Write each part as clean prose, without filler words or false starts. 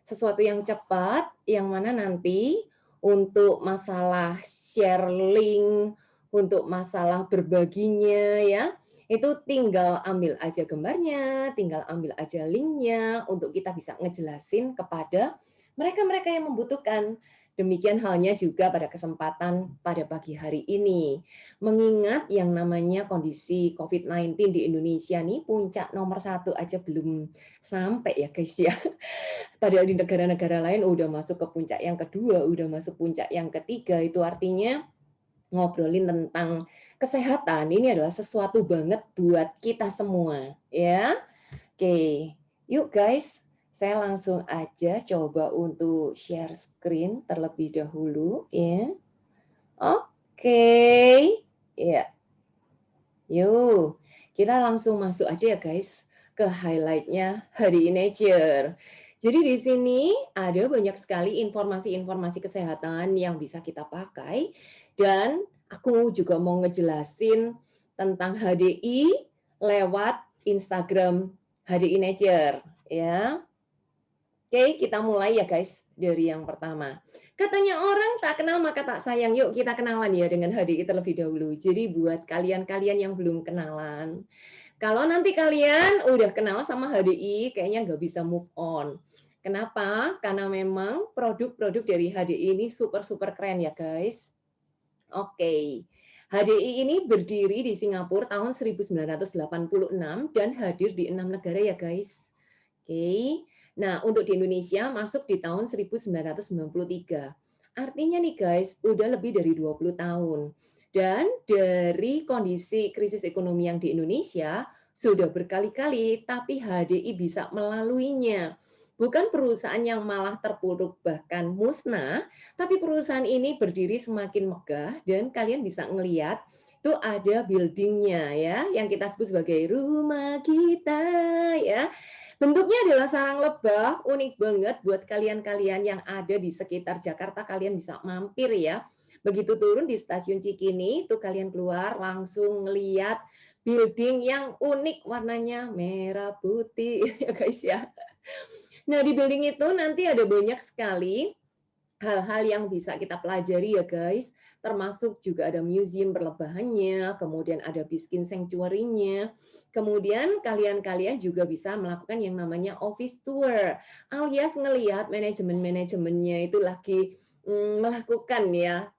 sesuatu yang cepat, yang mana nanti untuk masalah share link, untuk masalah berbaginya ya, itu tinggal ambil aja gambarnya, tinggal ambil aja linknya untuk kita bisa ngejelasin kepada mereka-mereka yang membutuhkan. Demikian halnya juga pada kesempatan pada pagi hari ini. Mengingat yang namanya kondisi COVID-19 di Indonesia nih, puncak nomor satu aja belum sampai ya guys ya. Padahal di negara-negara lain udah masuk ke puncak yang kedua, udah masuk puncak yang ketiga, itu artinya ngobrolin tentang kesehatan ini adalah sesuatu banget buat kita semua, ya. Oke, yuk guys, saya langsung aja coba untuk share screen terlebih dahulu, ya. Oke, ya. Yuk, kita langsung masuk aja ya guys ke highlight-nya hari Nature. Jadi di sini ada banyak sekali informasi-informasi kesehatan yang bisa kita pakai dan aku juga mau ngejelasin tentang HDI lewat Instagram HDI Nature ya. Oke, kita mulai ya guys dari yang pertama. Katanya orang tak kenal maka tak sayang. Yuk kita kenalan ya dengan HDI terlebih dahulu. Jadi buat kalian-kalian yang belum kenalan, kalau nanti kalian udah kenal sama HDI, kayaknya nggak bisa move on. Kenapa? Karena memang produk-produk dari HDI ini super-super keren ya guys. Oke. HDI ini berdiri di Singapura tahun 1986 dan hadir di 6 negara ya guys. Oke. Nah, untuk di Indonesia masuk di tahun 1993. Artinya nih guys, udah lebih dari 20 tahun. Dan dari kondisi krisis ekonomi yang di Indonesia, sudah berkali-kali, tapi HDI bisa melaluinya. Bukan perusahaan yang malah terpuruk bahkan musnah, tapi perusahaan ini berdiri semakin megah dan kalian bisa ngelihat itu ada buildingnya ya, yang kita sebut sebagai rumah kita ya. Bentuknya adalah sarang lebah, unik banget buat kalian-kalian yang ada di sekitar Jakarta, kalian bisa mampir ya. Begitu turun di stasiun Cikini, itu kalian keluar langsung ngeliat building yang unik warnanya merah putih ya guys ya. Nah, di building itu nanti ada banyak sekali hal-hal yang bisa kita pelajari ya guys, termasuk juga ada museum berlebahannya, kemudian ada Biskin Sanctuary-nya, kemudian kalian-kalian juga bisa melakukan yang namanya office tour, alias ngelihat manajemen-manajemennya itu lagi melakukan ya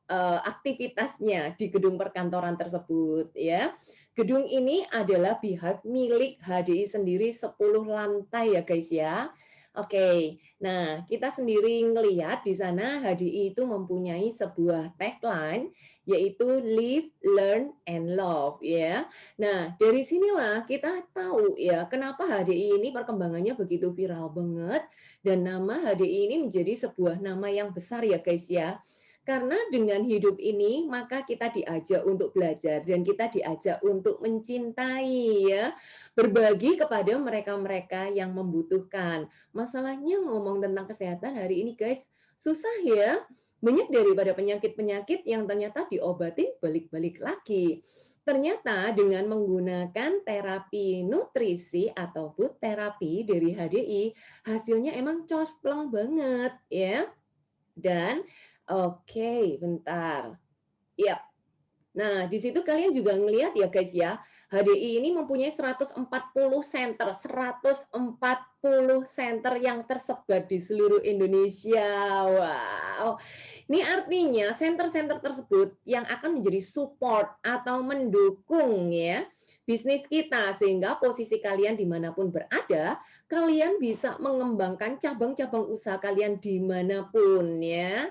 aktivitasnya di gedung perkantoran tersebut ya. Gedung ini adalah beehive milik HDI sendiri 10 lantai ya guys ya. Oke, nah kita sendiri ngelihat di sana HDI itu mempunyai sebuah tagline yaitu Live, Learn, and Love ya. Nah dari sinilah kita tahu ya kenapa HDI ini perkembangannya begitu viral banget dan nama HDI ini menjadi sebuah nama yang besar ya guys ya. Karena dengan hidup ini maka kita diajak untuk belajar dan kita diajak untuk mencintai ya, berbagi kepada mereka-mereka yang membutuhkan. Masalahnya ngomong tentang kesehatan hari ini guys, susah ya. Banyak daripada penyakit-penyakit yang ternyata diobatin balik-balik lagi. Ternyata dengan menggunakan terapi nutrisi atau food terapi dari HDI, hasilnya emang cospleng banget ya. Dan oke, bentar. Iya, nah, di situ kalian juga ngelihat ya guys ya, HDI ini mempunyai 140 center yang tersebar di seluruh Indonesia. Wow. Ini artinya center-center tersebut yang akan menjadi support atau mendukung ya bisnis kita sehingga posisi kalian dimanapun berada, kalian bisa mengembangkan cabang-cabang usaha kalian dimanapun ya.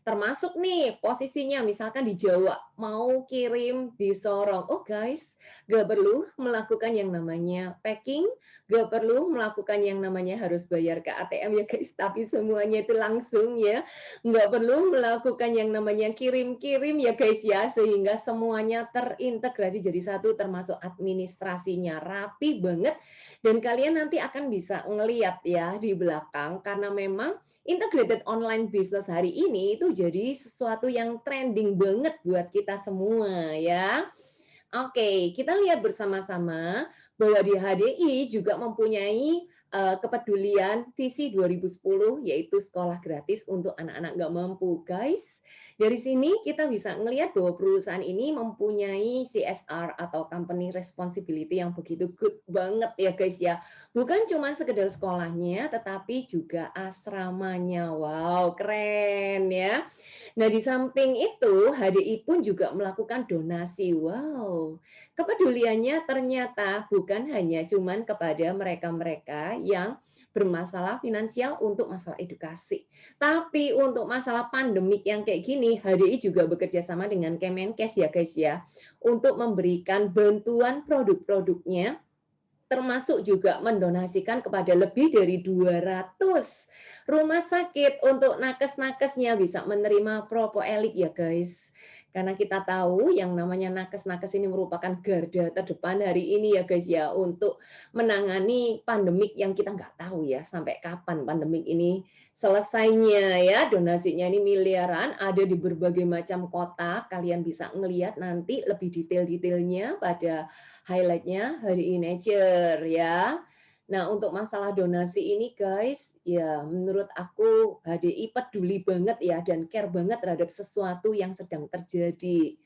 Termasuk nih posisinya misalkan di Jawa, mau kirim di Sorong. Oh guys, nggak perlu melakukan yang namanya packing, nggak perlu melakukan yang namanya harus bayar ke ATM ya guys, tapi semuanya itu langsung ya. Nggak perlu melakukan yang namanya kirim-kirim ya guys ya, sehingga semuanya terintegrasi jadi satu termasuk administrasinya rapi banget dan kalian nanti akan bisa ngeliat ya di belakang karena memang integrated online business hari ini itu jadi sesuatu yang trending banget buat kita semua ya. Oke, kita lihat bersama-sama bahwa di HDI juga mempunyai kepedulian visi 2010 yaitu sekolah gratis untuk anak-anak nggak mampu. Guys, dari sini kita bisa melihat bahwa perusahaan ini mempunyai CSR atau company responsibility yang begitu good banget ya guys ya. Bukan cuma sekedar sekolahnya, tetapi juga asramanya. Wow, keren ya. Nah, di samping itu, HDI pun juga melakukan donasi. Wow, kepeduliannya ternyata bukan hanya cuman kepada mereka-mereka yang bermasalah finansial untuk masalah edukasi. Tapi untuk masalah pandemik yang kayak gini, HDI juga bekerja sama dengan Kemenkes ya guys ya, untuk memberikan bantuan produk-produknya termasuk juga mendonasikan kepada lebih dari 200 rumah sakit untuk nakes-nakesnya bisa menerima propoelik ya guys. Karena kita tahu yang namanya nakes-nakes ini merupakan garda terdepan hari ini ya guys ya untuk menangani pandemik yang kita nggak tahu ya sampai kapan pandemik ini selesainya ya. Donasinya ini miliaran, ada di berbagai macam kota. Kalian bisa ngelihat nanti lebih detail-detailnya pada highlight-nya HDI Nature ya. Nah, untuk masalah donasi ini guys, ya menurut aku HDI peduli banget ya dan care banget terhadap sesuatu yang sedang terjadi.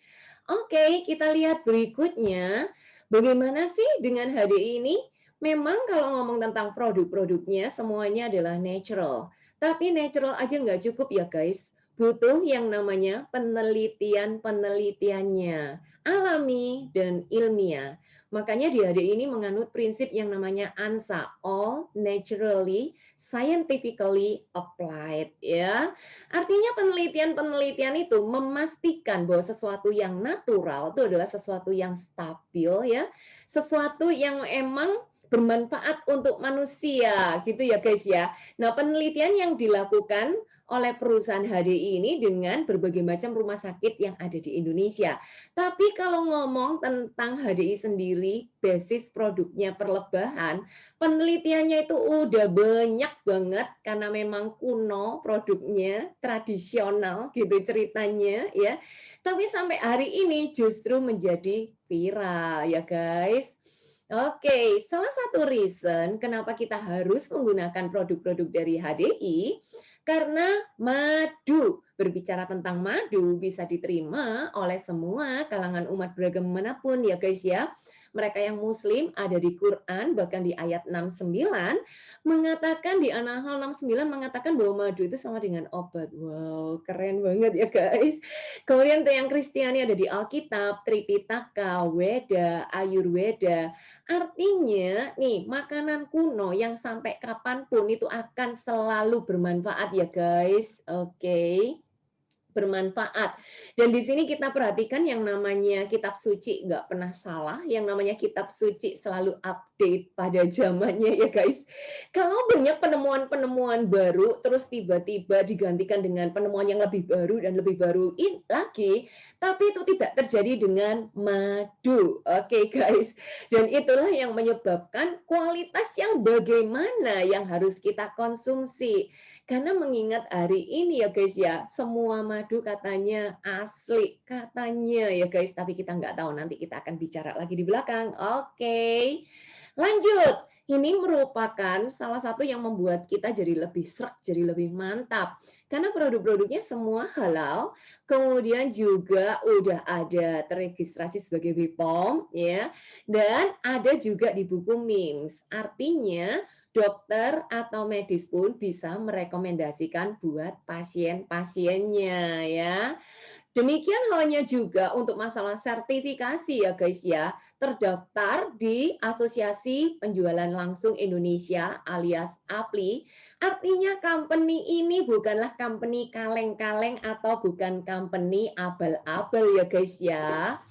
Oke, kita lihat berikutnya. Bagaimana sih dengan HDI ini? Memang kalau ngomong tentang produk-produknya semuanya adalah natural. Tapi natural aja nggak cukup ya guys. Butuh yang namanya penelitian-penelitiannya. Alami dan ilmiah. Makanya di HDI ini menganut prinsip yang namanya ANSA, all naturally scientifically applied ya. Artinya penelitian-penelitian itu memastikan bahwa sesuatu yang natural itu adalah sesuatu yang stabil ya, sesuatu yang emang bermanfaat untuk manusia gitu ya guys ya. Nah, penelitian yang dilakukan oleh perusahaan HDI ini dengan berbagai macam rumah sakit yang ada di Indonesia. Tapi kalau ngomong tentang HDI sendiri, basis produknya perlebahan, penelitiannya itu udah banyak banget karena memang kuno produknya, tradisional gitu ceritanya ya. Tapi sampai hari ini justru menjadi viral ya guys. Oke, salah satu reason kenapa kita harus menggunakan produk-produk dari HDI karena madu. Berbicara tentang madu bisa diterima oleh semua kalangan umat beragama manapun ya guys ya. Mereka yang muslim ada di Quran bahkan di ayat 69 mengatakan di An-Nahl 69 mengatakan bahwa madu itu sama dengan obat. Wow, keren banget ya guys. Kemudian yang Kristiani ada di Alkitab, Tripitaka, Weda, Ayurveda. Artinya nih makanan kuno yang sampai kapanpun itu akan selalu bermanfaat ya guys. Oke. Bermanfaat. Dan di sini kita perhatikan yang namanya kitab suci nggak pernah salah, yang namanya kitab suci selalu update pada zamannya ya guys. Kalau banyak penemuan-penemuan baru, terus tiba-tiba digantikan dengan penemuan yang lebih baru dan lebih baru lagi, tapi itu tidak terjadi dengan madu. Oke guys. Dan itulah yang menyebabkan kualitas yang bagaimana yang harus kita konsumsi. Karena mengingat hari ini ya guys ya, semua madu katanya asli, katanya ya guys, tapi kita nggak tahu, nanti kita akan bicara lagi di belakang. Oke, lanjut. Ini merupakan salah satu yang membuat kita jadi lebih serak, jadi lebih mantap. Karena produk-produknya semua halal, kemudian juga udah ada terregistrasi sebagai BPOM, ya, dan ada juga di buku MIMS. Artinya dokter atau medis pun bisa merekomendasikan buat pasien-pasiennya ya. Demikian halnya juga untuk masalah sertifikasi ya guys ya, terdaftar di Asosiasi Penjualan Langsung Indonesia alias APLI. Artinya company ini bukanlah company kaleng-kaleng atau bukan company abal-abal ya guys ya.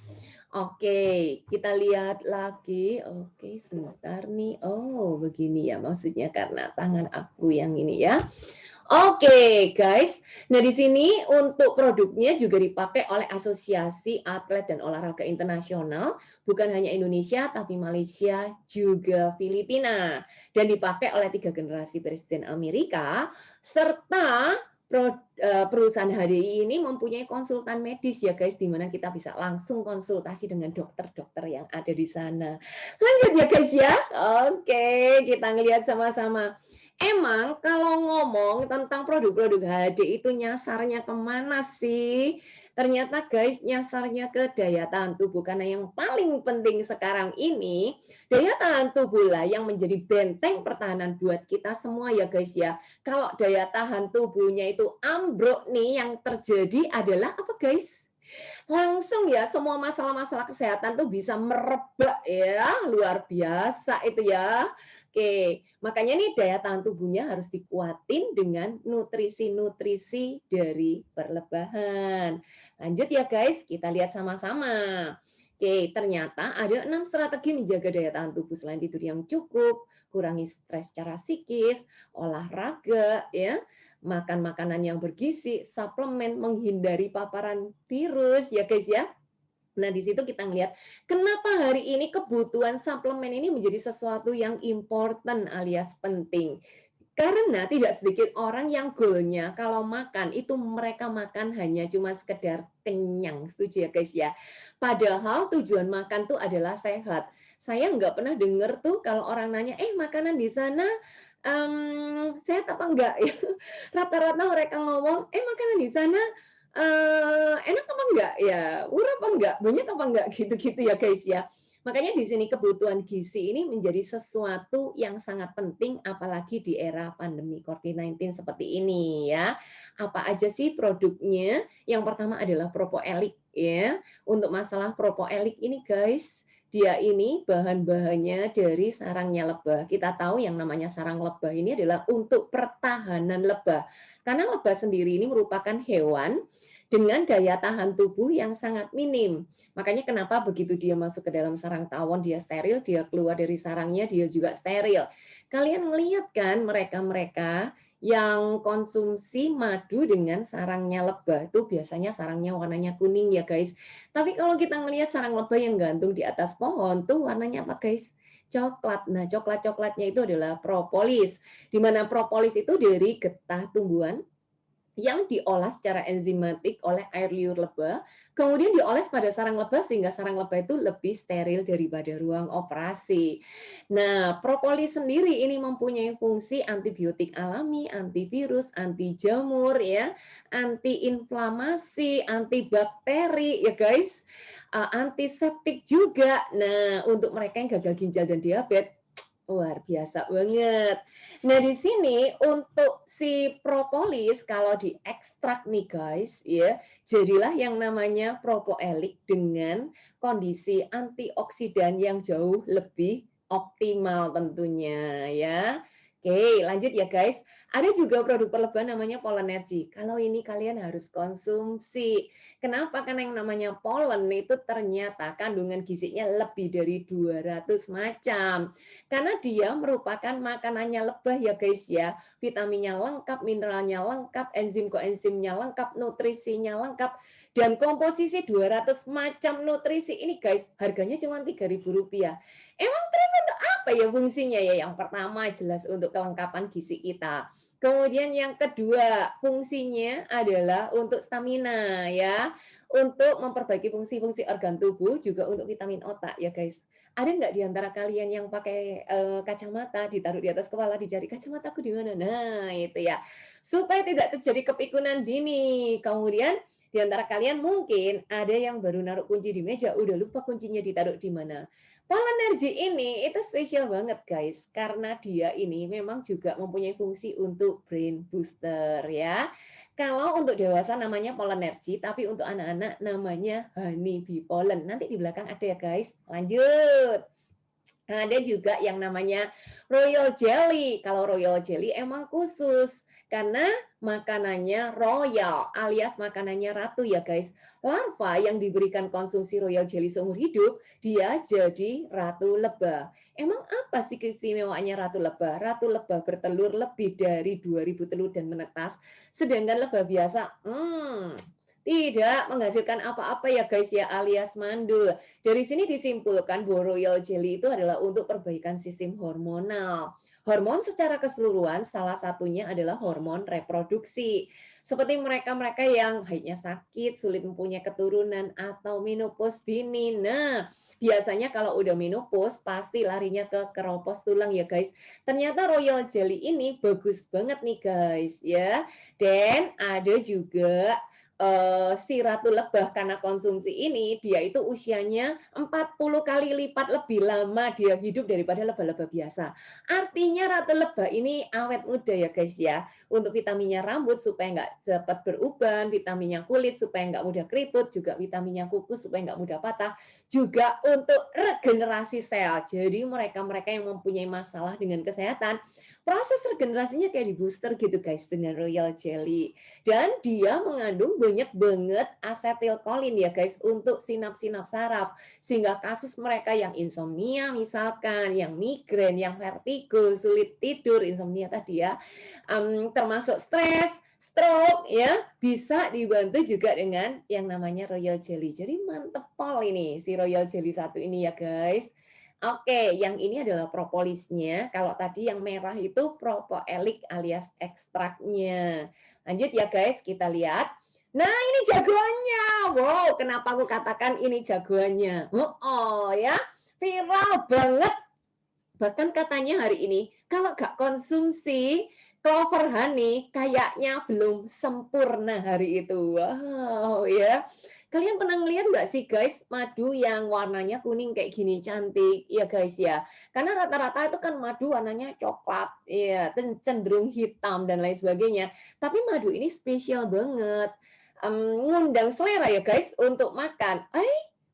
Oke, kita lihat lagi. Oke, sebentar nih. Oh, begini ya maksudnya karena tangan aku yang ini ya. Oke, guys. Nah, di sini untuk produknya juga dipakai oleh Asosiasi Atlet dan Olahraga Internasional, bukan hanya Indonesia, tapi Malaysia juga Filipina. Dan dipakai oleh 3 generasi Presiden Amerika, serta perusahaan HDI ini mempunyai konsultan medis ya guys, di mana kita bisa langsung konsultasi dengan dokter-dokter yang ada di sana. Lanjut ya guys ya. Oke, kita ngelihat sama-sama. Emang kalau ngomong tentang produk-produk HD itu nyasarnya kemana sih? Ternyata guys nyasarnya ke daya tahan tubuh, karena yang paling penting sekarang ini daya tahan tubuhlah yang menjadi benteng pertahanan buat kita semua ya guys ya. Kalau daya tahan tubuhnya itu ambruk nih, yang terjadi adalah apa guys? Langsung ya semua masalah-masalah kesehatan tuh bisa merebak ya, luar biasa itu ya. Oke, makanya nih daya tahan tubuhnya harus dikuatin dengan nutrisi-nutrisi dari berlebahan. Lanjut ya guys, kita lihat sama-sama. Oke, ternyata ada 6 strategi menjaga daya tahan tubuh selain tidur yang cukup, kurangi stres secara psikis, olahraga ya, makan makanan yang bergizi, suplemen, menghindari paparan virus ya guys ya. Nah, di situ kita ngelihat kenapa hari ini kebutuhan suplemen ini menjadi sesuatu yang important alias penting. Karena tidak sedikit orang yang goalnya kalau makan itu mereka makan hanya cuma sekedar kenyang, setuju ya guys ya. Padahal tujuan makan tuh adalah sehat. Saya nggak pernah dengar tuh kalau orang nanya, makanan di sana sehat apa enggak? Rata-rata mereka ngomong, makanan di sana enak apa enggak ya? Murah apa enggak? Banyak apa enggak? Gitu-gitu ya guys ya. Makanya di sini kebutuhan gizi ini menjadi sesuatu yang sangat penting apalagi di era pandemi COVID-19 seperti ini ya. Apa aja sih produknya? Yang pertama adalah propoelik ya. Untuk masalah propoelik ini guys, dia ini bahan-bahannya dari sarangnya lebah. Kita tahu yang namanya sarang lebah ini adalah untuk pertahanan lebah. Karena lebah sendiri ini merupakan hewan dengan daya tahan tubuh yang sangat minim. Makanya kenapa begitu dia masuk ke dalam sarang tawon dia steril, dia keluar dari sarangnya dia juga steril. Kalian melihat kan mereka-mereka yang konsumsi madu dengan sarangnya lebah itu biasanya sarangnya warnanya kuning ya guys. Tapi kalau kita melihat sarang lebah yang gantung di atas pohon tuh warnanya apa guys? Coklat. Nah, coklat-coklatnya itu adalah propolis. Di mana propolis itu dari getah tumbuhan yang diolah secara enzimatik oleh air liur lebah, kemudian dioles pada sarang lebah sehingga sarang lebah itu lebih steril daripada ruang operasi. Nah, propolis sendiri ini mempunyai fungsi antibiotik alami, antivirus, anti jamur ya, anti inflamasi, antibakteri ya guys, antiseptik juga. Nah, untuk mereka yang gagal ginjal dan diabetes luar biasa banget. Nah, di sini untuk si propolis kalau diekstrak nih guys, ya, jadilah yang namanya propoelik dengan kondisi antioksidan yang jauh lebih optimal tentunya ya. Oke, lanjut ya guys. Ada juga produk perlebahan namanya Polenergy. Kalau ini kalian harus konsumsi. Kenapa? Karena yang namanya polen itu ternyata kandungan gizinya lebih dari 200 macam. Karena dia merupakan makanannya lebah ya guys ya. Vitaminnya lengkap, mineralnya lengkap, enzim koenzimnya lengkap, nutrisinya lengkap. Dan komposisi 200 macam nutrisi ini guys, harganya cuma Rp3.000. Emang terus untuk apa ya fungsinya ya? Yang pertama jelas untuk kelengkapan gizi kita. Kemudian yang kedua, fungsinya adalah untuk stamina ya, untuk memperbaiki fungsi-fungsi organ tubuh, juga untuk vitamin otak ya guys. Ada nggak di antara kalian yang pakai kacamata ditaruh di atas kepala, dicari kacamataku di mana? Nah, itu ya. Supaya tidak terjadi kepikunan dini. Kemudian di antara kalian mungkin ada yang baru naruh kunci di meja, udah lupa kuncinya ditaruh di mana. Polenergy ini itu spesial banget guys, karena dia ini memang juga mempunyai fungsi untuk brain booster ya. Kalau untuk dewasa namanya Polenergy, tapi untuk anak-anak namanya Honey Bee Pollen. Nanti di belakang ada ya guys. Lanjut. Ada juga yang namanya royal jelly. Kalau royal jelly emang khusus karena makanannya royal alias makanannya ratu ya guys. Larva yang diberikan konsumsi royal jelly seumur hidup, dia jadi ratu lebah. Emang apa sih keistimewaannya ratu lebah? Ratu lebah bertelur lebih dari 2000 telur dan menetas, sedangkan lebah biasa tidak menghasilkan apa-apa ya guys ya alias mandul. Dari sini disimpulkan bahwa royal jelly itu adalah untuk perbaikan sistem hormonal. Hormon secara keseluruhan salah satunya adalah hormon reproduksi. Seperti mereka-mereka yang haidnya sakit, sulit mempunyai keturunan atau menopause dini. Nah, biasanya kalau udah menopause pasti larinya ke keropos tulang ya guys. Ternyata royal jelly ini bagus banget nih guys ya. Dan ada juga si ratu lebah karena konsumsi ini dia itu usianya 40 kali lipat lebih lama dia hidup daripada lebah-lebah biasa. Artinya ratu lebah ini awet muda ya guys ya. Untuk vitaminnya rambut supaya nggak cepat beruban, vitaminnya kulit supaya nggak mudah keriput, juga vitaminnya kuku supaya nggak mudah patah, juga untuk regenerasi sel. Jadi mereka-mereka yang mempunyai masalah dengan kesehatan, proses regenerasinya kayak di booster gitu guys dengan royal jelly. Dan dia mengandung banyak banget asetilkolin ya guys untuk sinap-sinap saraf. Sehingga kasus mereka yang insomnia misalkan, yang migrain, yang vertigo, sulit tidur, insomnia tadi ya, termasuk stres, stroke ya, bisa dibantu juga dengan yang namanya royal jelly. Jadi mantep pol ini si royal jelly satu ini ya guys. Oke, yang ini adalah propolisnya. Kalau tadi yang merah itu propoelik alias ekstraknya. Lanjut ya guys, kita lihat. Nah, ini jagoannya. Wow, kenapa aku katakan ini jagoannya? Oh, ya, viral banget. Bahkan katanya hari ini, kalau nggak konsumsi clover honey, kayaknya belum sempurna hari itu. Wow, ya. Kalian pernah ngeliat nggak sih guys, madu yang warnanya kuning kayak gini cantik, ya guys ya. Karena rata-rata itu kan madu warnanya coklat, ya cenderung hitam dan lain sebagainya. Tapi madu ini spesial banget, ngundang selera ya guys untuk makan.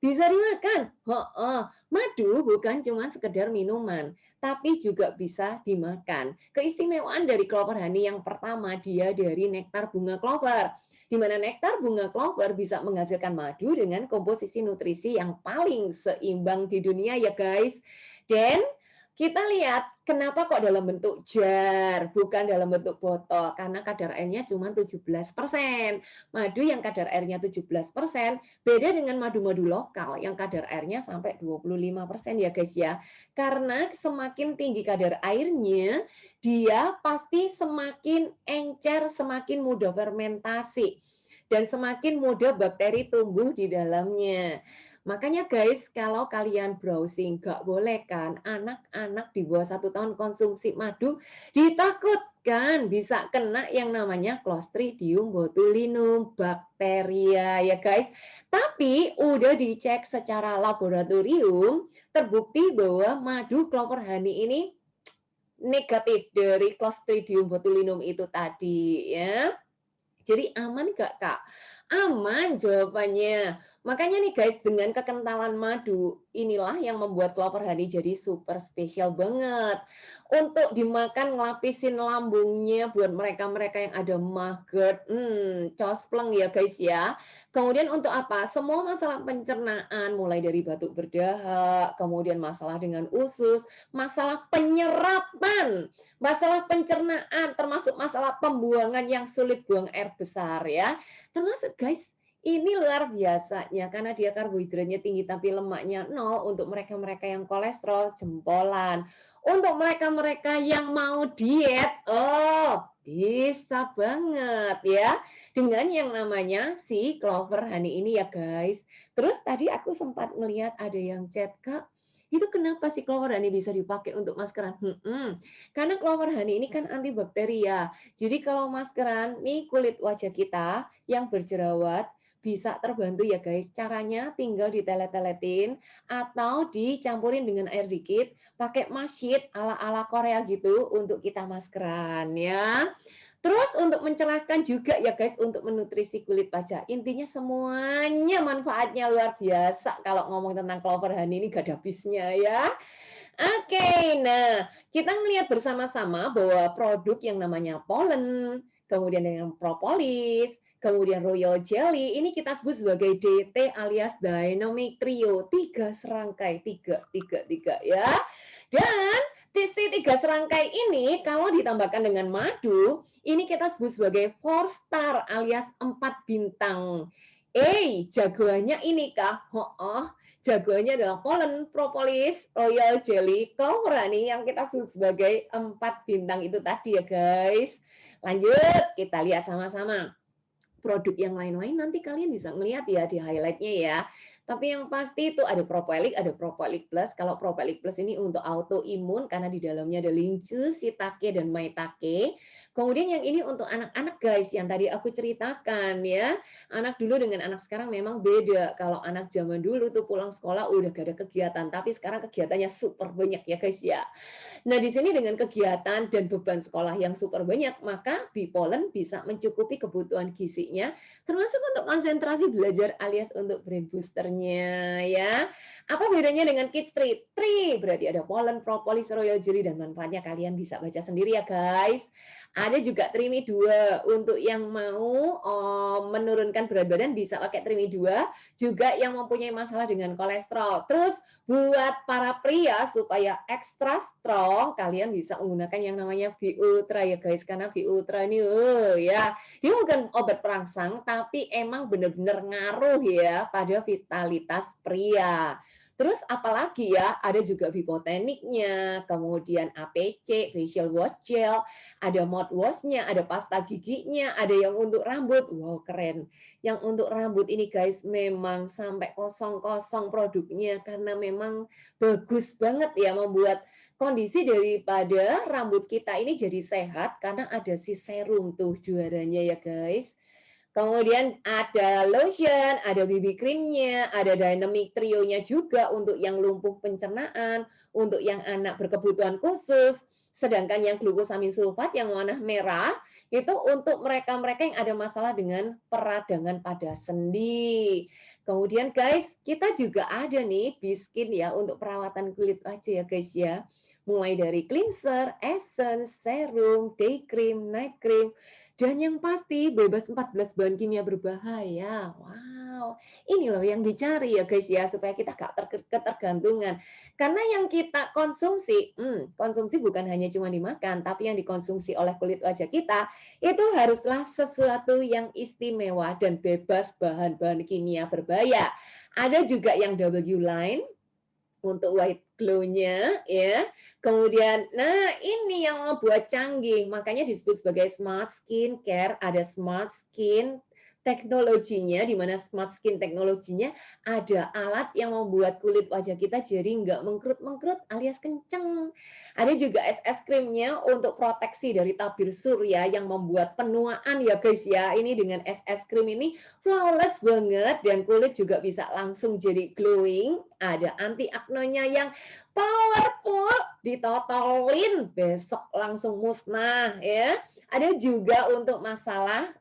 Bisa dimakan. Heeh. Madu bukan cuma sekedar minuman, tapi juga bisa dimakan. Keistimewaan dari clover honey yang pertama, dia dari nektar bunga clover di mana nektar bunga clover bisa menghasilkan madu dengan komposisi nutrisi yang paling seimbang di dunia ya guys. Dan kita lihat kenapa kok dalam bentuk jar, bukan dalam bentuk botol, karena kadar airnya cuma 17%. Madu yang kadar airnya 17% beda dengan madu-madu lokal yang kadar airnya sampai 25% ya guys ya. Karena semakin tinggi kadar airnya, dia pasti semakin encer, semakin mudah fermentasi, dan semakin mudah bakteri tumbuh di dalamnya. Makanya guys, kalau kalian browsing, nggak boleh kan anak-anak di bawah 1 tahun konsumsi madu, ditakutkan bisa kena yang namanya Clostridium botulinum bakteria ya guys. Tapi udah dicek secara laboratorium, terbukti bahwa madu clover honey ini negatif dari Clostridium botulinum itu tadi ya. Jadi aman nggak Kak? Aman jawabannya. Makanya nih guys, dengan kekentalan madu, inilah yang membuat clover honey jadi super spesial banget. Untuk dimakan ngelapisin lambungnya buat mereka-mereka yang ada mah GERD, cospleng ya guys ya. Kemudian untuk apa? Semua masalah pencernaan, mulai dari batuk berdahak, kemudian masalah dengan usus, masalah penyerapan, masalah pencernaan, termasuk masalah pembuangan yang sulit buang air besar ya. Termasuk guys, ini luar biasanya karena dia karbohidratnya tinggi tapi lemaknya nol. Untuk mereka-mereka yang kolesterol jempolan. Untuk mereka-mereka yang mau diet, bisa banget ya dengan yang namanya si clover honey ini ya guys. Terus tadi aku sempat melihat ada yang chat, Kak, itu kenapa sih clover honey bisa dipakai untuk maskeran? Karena clover honey ini kan antibakteri ya. Jadi kalau maskeran, nih kulit wajah kita yang berjerawat bisa terbantu ya guys. Caranya tinggal ditelet-teletin atau dicampurin dengan air dikit, pakai mask sheet ala-ala Korea gitu untuk kita maskeran ya. Terus untuk mencerahkan juga ya guys, untuk menutrisi kulit wajah. Intinya semuanya manfaatnya luar biasa. Kalau ngomong tentang clover honey ini gak ada habisnya ya. Oke, nah kita melihat bersama-sama bahwa produk yang namanya pollen, kemudian dengan propolis, kemudian royal jelly, ini kita sebut sebagai DT alias dynamic trio, 3 serangkai, tiga ya. Dan si 3 serangkai ini kalau ditambahkan dengan madu, ini kita sebut sebagai 4 star alias 4 bintang. Jagoannya ini kah? jagoannya adalah pollen, propolis, royal jelly, clover nih yang kita sebut sebagai 4 bintang itu tadi ya guys. Lanjut, kita lihat sama-sama. Produk yang lain-lain nanti kalian bisa ngelihat ya di highlight-nya ya. Tapi yang pasti itu ada Propolik Plus. Kalau Propolik Plus ini untuk autoimun karena di dalamnya ada lincu, shiitake, dan maitake. Kemudian yang ini untuk anak-anak guys, yang tadi aku ceritakan ya. Anak dulu dengan anak sekarang memang beda. Kalau anak zaman dulu tuh pulang sekolah udah gak ada kegiatan, tapi sekarang kegiatannya super banyak ya guys ya. Nah, di sini dengan kegiatan dan beban sekolah yang super banyak, maka Bipolen bisa mencukupi kebutuhan gizinya, termasuk untuk konsentrasi belajar alias untuk brain boosternya ya. Apa bedanya dengan Kids Tree? Tree berarti ada pollen, propolis, royal jelly, dan manfaatnya kalian bisa baca sendiri ya guys. Ada juga Trimi 2 untuk yang mau menurunkan berat badan bisa pakai Trimi 2, juga yang mempunyai masalah dengan kolesterol. Terus buat para pria supaya ekstra strong, kalian bisa menggunakan yang namanya B Ultra ya guys, karena B Ultra ini ya, dia bukan obat perangsang, tapi emang benar-benar ngaruh ya pada vitalitas pria. Terus apalagi ya, ada juga Bipoteniknya, kemudian APC, facial wash gel, ada mouthwash-nya, ada pasta giginya, ada yang untuk rambut. Wow, keren. Yang untuk rambut ini guys memang sampai kosong-kosong produknya karena memang bagus banget ya membuat kondisi daripada rambut kita ini jadi sehat karena ada si serum tuh juaranya ya guys. Kemudian ada lotion, ada BB creamnya, ada dynamic trio-nya juga untuk yang lumpuh pencernaan, untuk yang anak berkebutuhan khusus. Sedangkan yang glukosamin sulfat yang warna merah itu untuk mereka-mereka yang ada masalah dengan peradangan pada sendi. Kemudian guys, kita juga ada nih Biskin ya untuk perawatan kulit wajah ya guys ya. Mulai dari cleanser, essence, serum, day cream, night cream, dan yang pasti bebas 14 bahan kimia berbahaya. Wow, ini loh yang dicari ya guys ya, supaya kita gak ketergantungan. Karena yang kita konsumsi, konsumsi bukan hanya cuma dimakan, tapi yang dikonsumsi oleh kulit wajah kita, itu haruslah sesuatu yang istimewa dan bebas bahan-bahan kimia berbahaya. Ada juga yang W-line, untuk white glow-nya ya. Kemudian, nah ini yang membuat canggih, makanya disebut sebagai smart skincare, ada smart skin teknologinya, di mana smart skin teknologinya ada alat yang membuat kulit wajah kita jadi nggak mengkerut-mengkerut alias kenceng. Ada juga es krimnya untuk proteksi dari tabir surya yang membuat penuaan ya guys ya. Ini dengan es krim ini flawless banget dan kulit juga bisa langsung jadi glowing. Ada anti aknonya yang powerful, ditotolin besok langsung musnah ya. Ada juga untuk masalah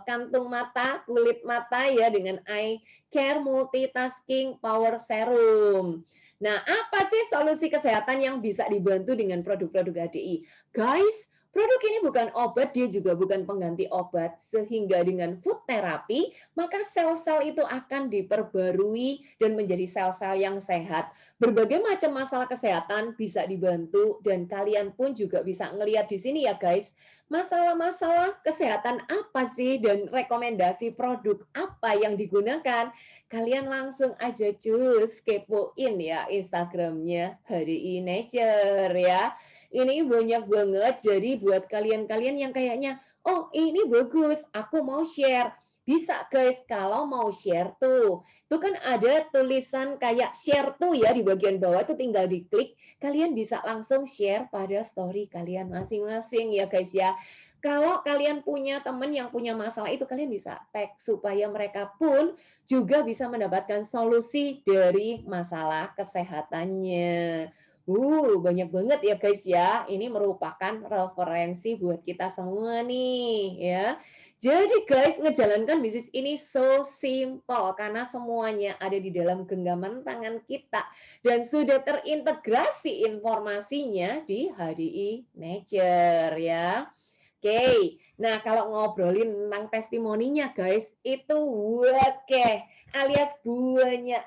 kantung mata, kulit mata ya dengan Eye Care Multitasking Power Serum. Nah, apa sih solusi kesehatan yang bisa dibantu dengan produk-produk HDI? Guys, produk ini bukan obat, dia juga bukan pengganti obat. Sehingga dengan food therapy, maka sel-sel itu akan diperbarui dan menjadi sel-sel yang sehat. Berbagai macam masalah kesehatan bisa dibantu dan kalian pun juga bisa ngelihat di sini ya guys. Masalah-masalah kesehatan apa sih dan rekomendasi produk apa yang digunakan? Kalian langsung aja cus kepoin ya Instagramnya HDI Nature ya. Ini banyak banget, jadi buat kalian-kalian yang kayaknya, oh ini bagus, aku mau share. Bisa guys, kalau mau share tuh, itu kan ada tulisan kayak share tuh ya di bagian bawah tuh tinggal diklik, kalian bisa langsung share pada story kalian masing-masing ya guys ya. Kalau kalian punya teman yang punya masalah itu, kalian bisa tag supaya mereka pun juga bisa mendapatkan solusi dari masalah kesehatannya. Banyak banget ya guys ya. Ini merupakan referensi buat kita semua nih ya. Jadi guys, ngejalankan bisnis ini so simple karena semuanya ada di dalam genggaman tangan kita dan sudah terintegrasi informasinya di HDI Nature ya. Oke, nah kalau ngobrolin tentang testimoninya guys, itu wakeh alias banyak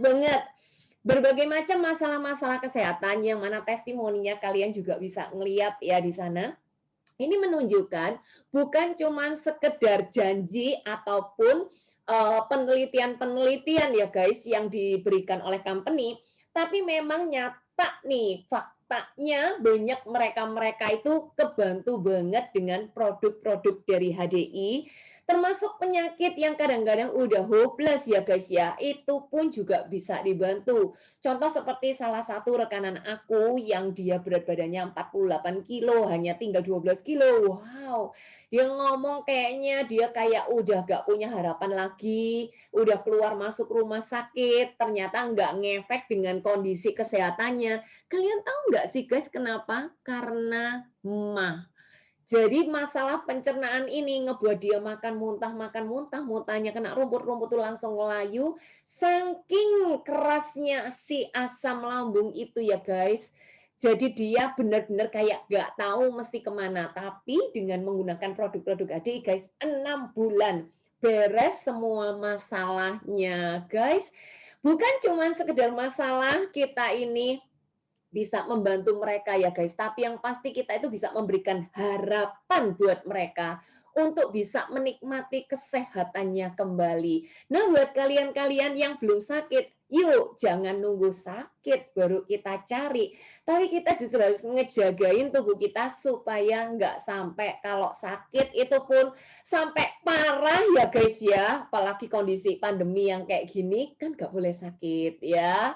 banget. Berbagai macam masalah-masalah kesehatan yang mana testimoninya kalian juga bisa ngeliat ya di sana. Ini menunjukkan bukan cuma sekedar janji ataupun penelitian-penelitian ya guys yang diberikan oleh company, tapi memang nyata nih faktanya banyak mereka-mereka itu kebantu banget dengan produk-produk dari HDI, termasuk penyakit yang kadang-kadang udah hopeless ya guys ya, itu pun juga bisa dibantu. Contoh seperti salah satu rekanan aku yang dia berat badannya 48 kilo, hanya tinggal 12 kilo. Wow, dia ngomong kayaknya dia kayak udah gak punya harapan lagi, udah keluar masuk rumah sakit, ternyata nggak ngefek dengan kondisi kesehatannya. Kalian tahu nggak sih guys kenapa? Karena mah. Jadi masalah pencernaan ini ngebuat dia makan muntah, muntahnya kena rumput-rumput tuh langsung ngelayu. Saking kerasnya si asam lambung itu ya guys. Jadi dia benar-benar kayak nggak tahu mesti kemana. Tapi dengan menggunakan produk-produk ADI guys, 6 bulan beres semua masalahnya guys. Bukan cuma sekedar masalah kita ini bisa membantu mereka ya guys, tapi yang pasti kita itu bisa memberikan harapan buat mereka untuk bisa menikmati kesehatannya kembali. Nah, buat kalian-kalian yang belum sakit, yuk jangan nunggu sakit baru kita cari, tapi kita justru harus ngejagain tubuh kita supaya nggak sampai kalau sakit itu pun sampai parah ya guys ya, apalagi kondisi pandemi yang kayak gini kan nggak boleh sakit ya.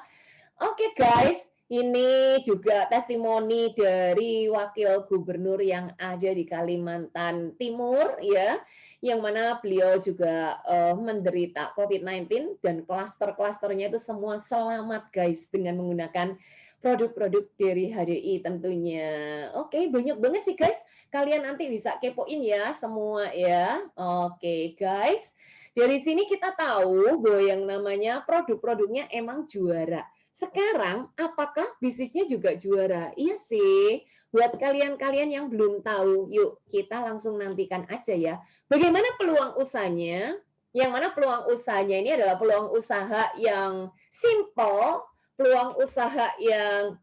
Oke guys, ini juga testimoni dari wakil gubernur yang ada di Kalimantan Timur ya, yang mana beliau juga menderita COVID-19 dan klaster-klasternya itu semua selamat guys dengan menggunakan produk-produk dari HDI tentunya. Oke, banyak banget sih guys. Kalian nanti bisa kepoin ya semua ya. Oke guys, dari sini kita tahu bahwa yang namanya produk-produknya emang juara. Sekarang, apakah bisnisnya juga juara? Iya sih. Buat kalian-kalian yang belum tahu, yuk kita langsung nantikan aja ya. Bagaimana peluang usahanya? Yang mana peluang usahanya ini adalah peluang usaha yang simple, peluang usaha yang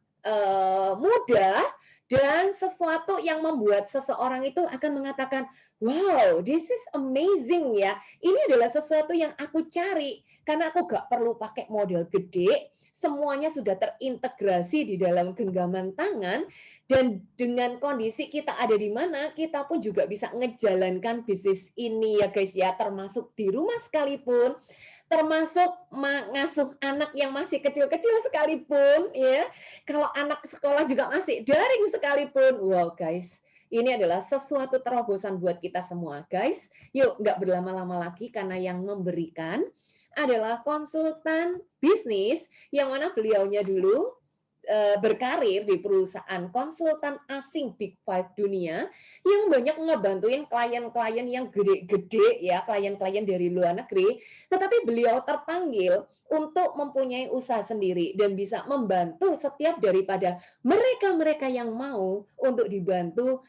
mudah, dan sesuatu yang membuat seseorang itu akan mengatakan, wow, this is amazing ya. Ini adalah sesuatu yang aku cari, karena aku gak perlu pakai modal gede, semuanya sudah terintegrasi di dalam genggaman tangan, dan dengan kondisi kita ada di mana, kita pun juga bisa ngejalankan bisnis ini ya guys ya, termasuk di rumah sekalipun, termasuk mengasuh anak yang masih kecil-kecil sekalipun ya. Kalau anak sekolah juga masih daring sekalipun. Wow guys, ini adalah sesuatu terobosan buat kita semua guys. Yuk nggak berlama-lama lagi karena yang memberikan adalah konsultan bisnis yang mana beliaunya dulu berkarir di perusahaan konsultan asing Big Five dunia yang banyak ngebantuin klien-klien yang gede-gede ya, klien-klien dari luar negeri, tetapi beliau terpanggil untuk mempunyai usaha sendiri dan bisa membantu setiap daripada mereka-mereka yang mau untuk dibantu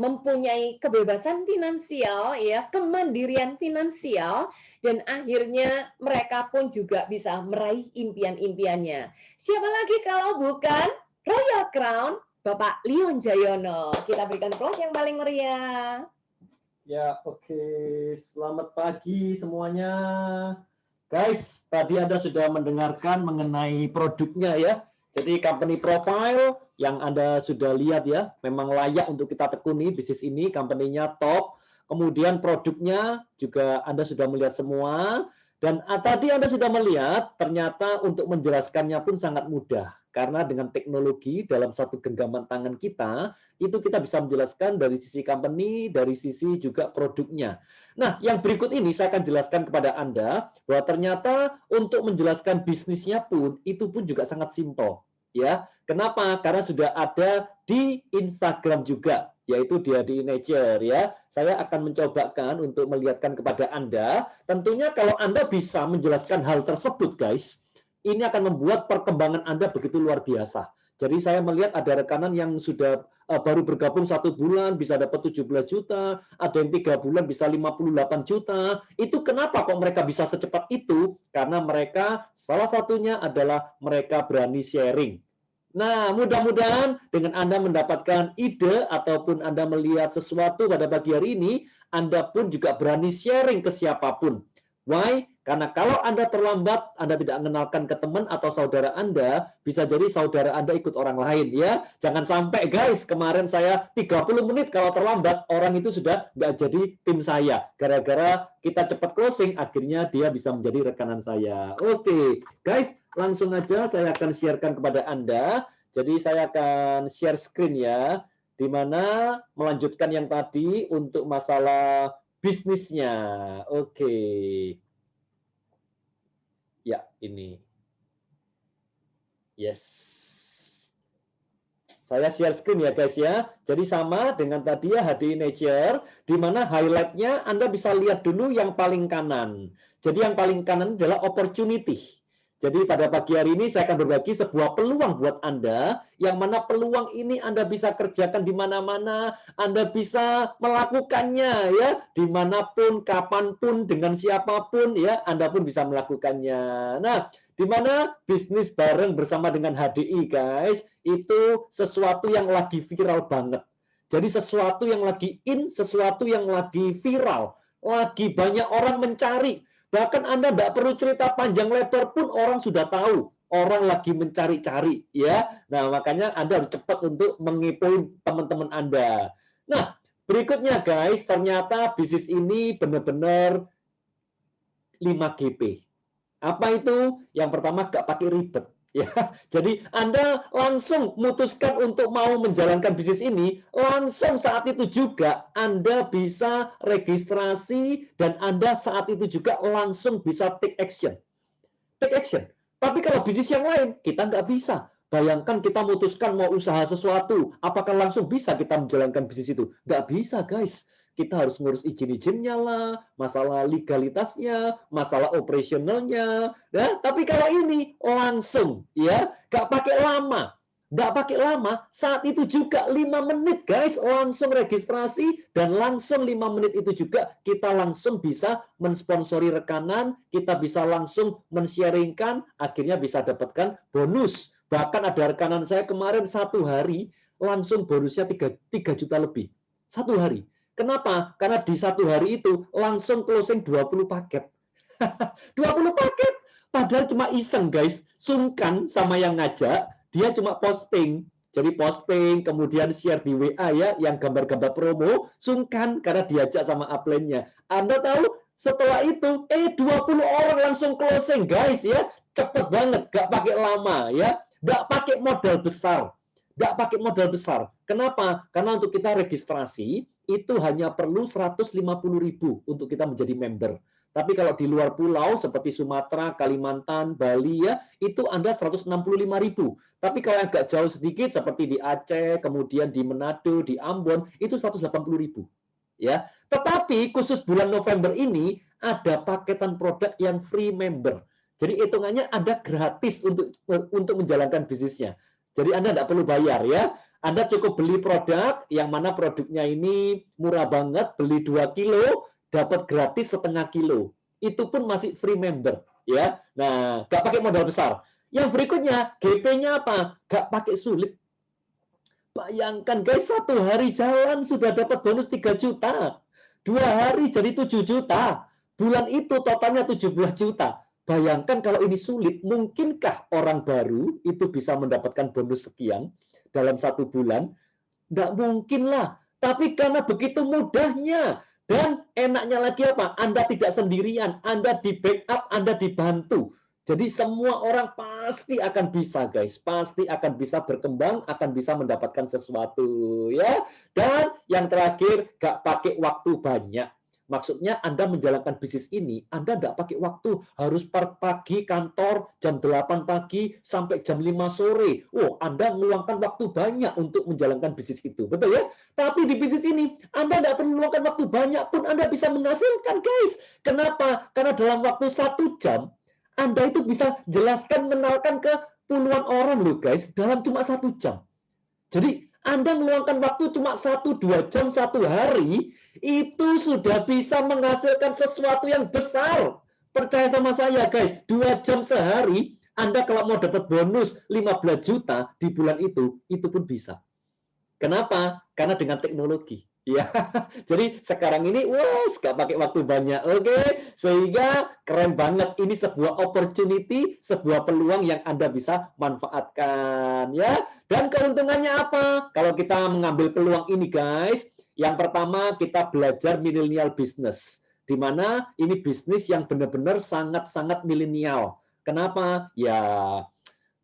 mempunyai kebebasan finansial ya, kemandirian finansial, dan akhirnya mereka pun juga bisa meraih impian-impiannya. Siapa lagi kalau bukan Royal Crown Bapak Leon Jayono. Kita berikan applause yang paling meriah. Ya, oke. Selamat pagi semuanya. Guys, tadi Anda sudah mendengarkan mengenai produknya ya. Jadi company profile yang Anda sudah lihat ya, memang layak untuk kita tekuni bisnis ini, company-nya top. Kemudian produknya juga Anda sudah melihat semua. Dan tadi Anda sudah melihat, ternyata untuk menjelaskannya pun sangat mudah. Karena dengan teknologi dalam satu genggaman tangan kita, itu kita bisa menjelaskan dari sisi company, dari sisi juga produknya. Nah, yang berikut ini saya akan jelaskan kepada Anda bahwa ternyata untuk menjelaskan bisnisnya pun itu pun juga sangat simpel, ya. Kenapa? Karena sudah ada di Instagram juga, yaitu dia di Nature ya. Saya akan mencobakan untuk melihatkan kepada Anda. Tentunya kalau Anda bisa menjelaskan hal tersebut, guys, ini akan membuat perkembangan Anda begitu luar biasa. Jadi saya melihat ada rekanan yang sudah baru bergabung 1 bulan bisa dapat 17 juta, ada yang 3 bulan bisa 58 juta. Itu kenapa kok mereka bisa secepat itu? Karena mereka salah satunya adalah mereka berani sharing. Nah, mudah-mudahan dengan Anda mendapatkan ide ataupun Anda melihat sesuatu pada pagi hari ini, Anda pun juga berani sharing ke siapapun. Why? Karena kalau Anda terlambat, Anda tidak mengenalkan ke teman atau saudara Anda, bisa jadi saudara Anda ikut orang lain ya. Jangan sampai guys, kemarin saya 30 menit kalau terlambat, orang itu sudah nggak jadi tim saya. Gara-gara kita cepat closing, akhirnya dia bisa menjadi rekanan saya. Oke, guys, langsung aja saya akan sharekan kepada Anda. Jadi saya akan share screen ya, di mana melanjutkan yang tadi untuk masalah bisnisnya. Oke. Ya, ini. Yes. Saya share screen ya guys ya. Jadi sama dengan tadi ya HDI Nature, di mana highlight-nya Anda bisa lihat dulu yang paling kanan. Jadi yang paling kanan adalah opportunity. Jadi pada pagi hari ini saya akan berbagi sebuah peluang buat Anda, yang mana peluang ini Anda bisa kerjakan di mana-mana, Anda bisa melakukannya ya, dimanapun, kapanpun, dengan siapapun ya, Anda pun bisa melakukannya. Nah, di mana bisnis bareng bersama dengan HDI guys, itu sesuatu yang lagi viral banget. Jadi sesuatu yang lagi in, sesuatu yang lagi viral, lagi banyak orang mencari. Bahkan Anda tidak perlu cerita panjang lebar pun orang sudah tahu. Orang lagi mencari-cari, ya. Nah, makanya Anda harus cepat untuk mengipuin teman-teman Anda. Nah, berikutnya guys, ternyata bisnis ini benar-benar 5GP. Apa itu? Yang pertama, nggak pakai ribet. Ya, jadi Anda langsung memutuskan untuk mau menjalankan bisnis ini, langsung saat itu juga Anda bisa registrasi dan Anda saat itu juga langsung bisa take action. Take action. Tapi kalau bisnis yang lain, kita nggak bisa. Bayangkan kita memutuskan mau usaha sesuatu, apakah langsung bisa kita menjalankan bisnis itu? Nggak bisa, guys. Kita harus ngurus izin-izinnya lah, masalah legalitasnya, masalah operasionalnya. Ya, tapi kalau ini langsung, ya, nggak pakai lama. Nggak pakai lama, saat itu juga 5 menit guys, langsung registrasi, dan langsung 5 menit itu juga kita langsung bisa mensponsori rekanan, kita bisa langsung men-sharingkan, akhirnya bisa dapatkan bonus. Bahkan ada rekanan saya kemarin 1 hari, langsung bonusnya 3 juta lebih. 1 hari. Kenapa? Karena di 1 hari itu langsung closing 20 paket. 20 paket. Padahal cuma iseng guys, sungkan sama yang ngajak, dia cuma posting. Jadi posting, kemudian share di WA ya, yang gambar-gambar promo, sungkan karena diajak sama upline-nya. Anda tahu, setelah itu, 20 orang langsung closing guys ya. Cepet banget, gak pakai lama ya. Gak pakai modal besar. Gak pakai modal besar. Kenapa? Karena untuk kita registrasi, itu hanya perlu 150.000 untuk kita menjadi member. Tapi kalau di luar pulau seperti Sumatera, Kalimantan, Bali ya, itu Anda 165.000. Tapi kalau agak jauh sedikit seperti di Aceh, kemudian di Manado, di Ambon, itu 180.000. Ya. Tetapi khusus bulan November ini ada paketan produk yang free member. Jadi hitungannya Anda gratis untuk menjalankan bisnisnya. Jadi Anda tidak perlu bayar ya. Anda cukup beli produk yang mana produknya ini murah banget, beli 2 kilo, dapat gratis 0,5 kilo. Itu pun masih free member. Ya, nah, nggak pakai modal besar. Yang berikutnya, GP-nya apa? Nggak pakai sulit. Bayangkan guys, 1 hari jalan sudah dapat bonus 3 juta. 2 hari jadi 7 juta. Bulan itu totalnya 17 juta. Bayangkan kalau ini sulit, mungkinkah orang baru itu bisa mendapatkan bonus sekian dalam 1 bulan? Nggak mungkin lah. Tapi karena begitu mudahnya, dan enaknya lagi apa? Anda tidak sendirian, Anda di backup, Anda dibantu. Jadi semua orang pasti akan bisa, guys. Pasti akan bisa berkembang, akan bisa mendapatkan sesuatu, ya. Dan yang terakhir, nggak pakai waktu banyak. Maksudnya Anda menjalankan bisnis ini, Anda tidak pakai waktu, harus pagi kantor jam 8 pagi sampai jam 5 sore. Oh, Anda meluangkan waktu banyak untuk menjalankan bisnis itu. Betul ya? Tapi di bisnis ini, Anda tidak perlu meluangkan waktu banyak pun Anda bisa menghasilkan, guys. Kenapa? Karena dalam waktu 1 jam, Anda itu bisa jelaskan, mengenalkan ke puluhan orang loh, guys, dalam cuma 1 jam. Jadi, Anda meluangkan waktu cuma 1-2 jam 1 hari, itu sudah bisa menghasilkan sesuatu yang besar. Percaya sama saya, guys, 2 jam sehari Anda kalau mau dapat bonus 15 juta di bulan itu pun bisa. Kenapa? Karena dengan teknologi. Ya, jadi sekarang ini, nggak pakai waktu banyak, oke? Sehingga keren banget. Ini sebuah opportunity, sebuah peluang yang Anda bisa manfaatkan, ya. Dan keuntungannya apa? Kalau kita mengambil peluang ini, guys, yang pertama kita belajar millennial business, di mana ini bisnis yang benar-benar sangat-sangat milenial. Kenapa? Ya,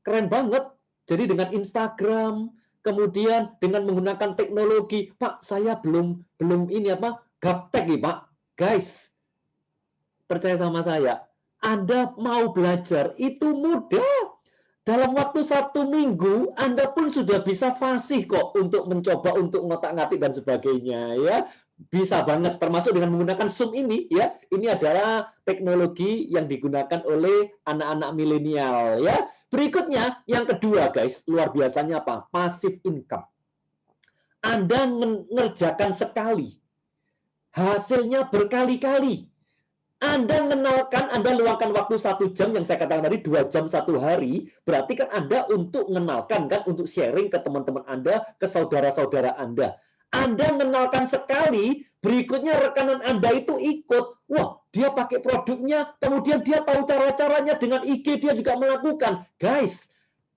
keren banget. Jadi dengan Instagram, kemudian dengan menggunakan teknologi, Pak, saya belum ini apa, gaptek nih, Pak. Guys, percaya sama saya, Anda mau belajar itu mudah. Dalam waktu 1 minggu, Anda pun sudah bisa fasih kok untuk mencoba untuk ngotak-ngatik dan sebagainya, ya. Bisa banget, termasuk dengan menggunakan Zoom ini, ya. Ini adalah teknologi yang digunakan oleh anak-anak milenial, ya. Berikutnya, yang kedua, guys, luar biasanya apa? Passive income. Anda mengerjakan sekali, hasilnya berkali-kali. Anda mengenalkan, Anda luangkan waktu 1 jam, yang saya katakan tadi 2 jam 1 hari, berarti kan Anda untuk mengenalkan, kan, untuk sharing ke teman-teman Anda, ke saudara-saudara Anda. Anda mengenalkan sekali, berikutnya rekanan Anda itu ikut. Wah, dia pakai produknya, kemudian dia tahu cara-caranya, dengan IG dia juga melakukan. Guys,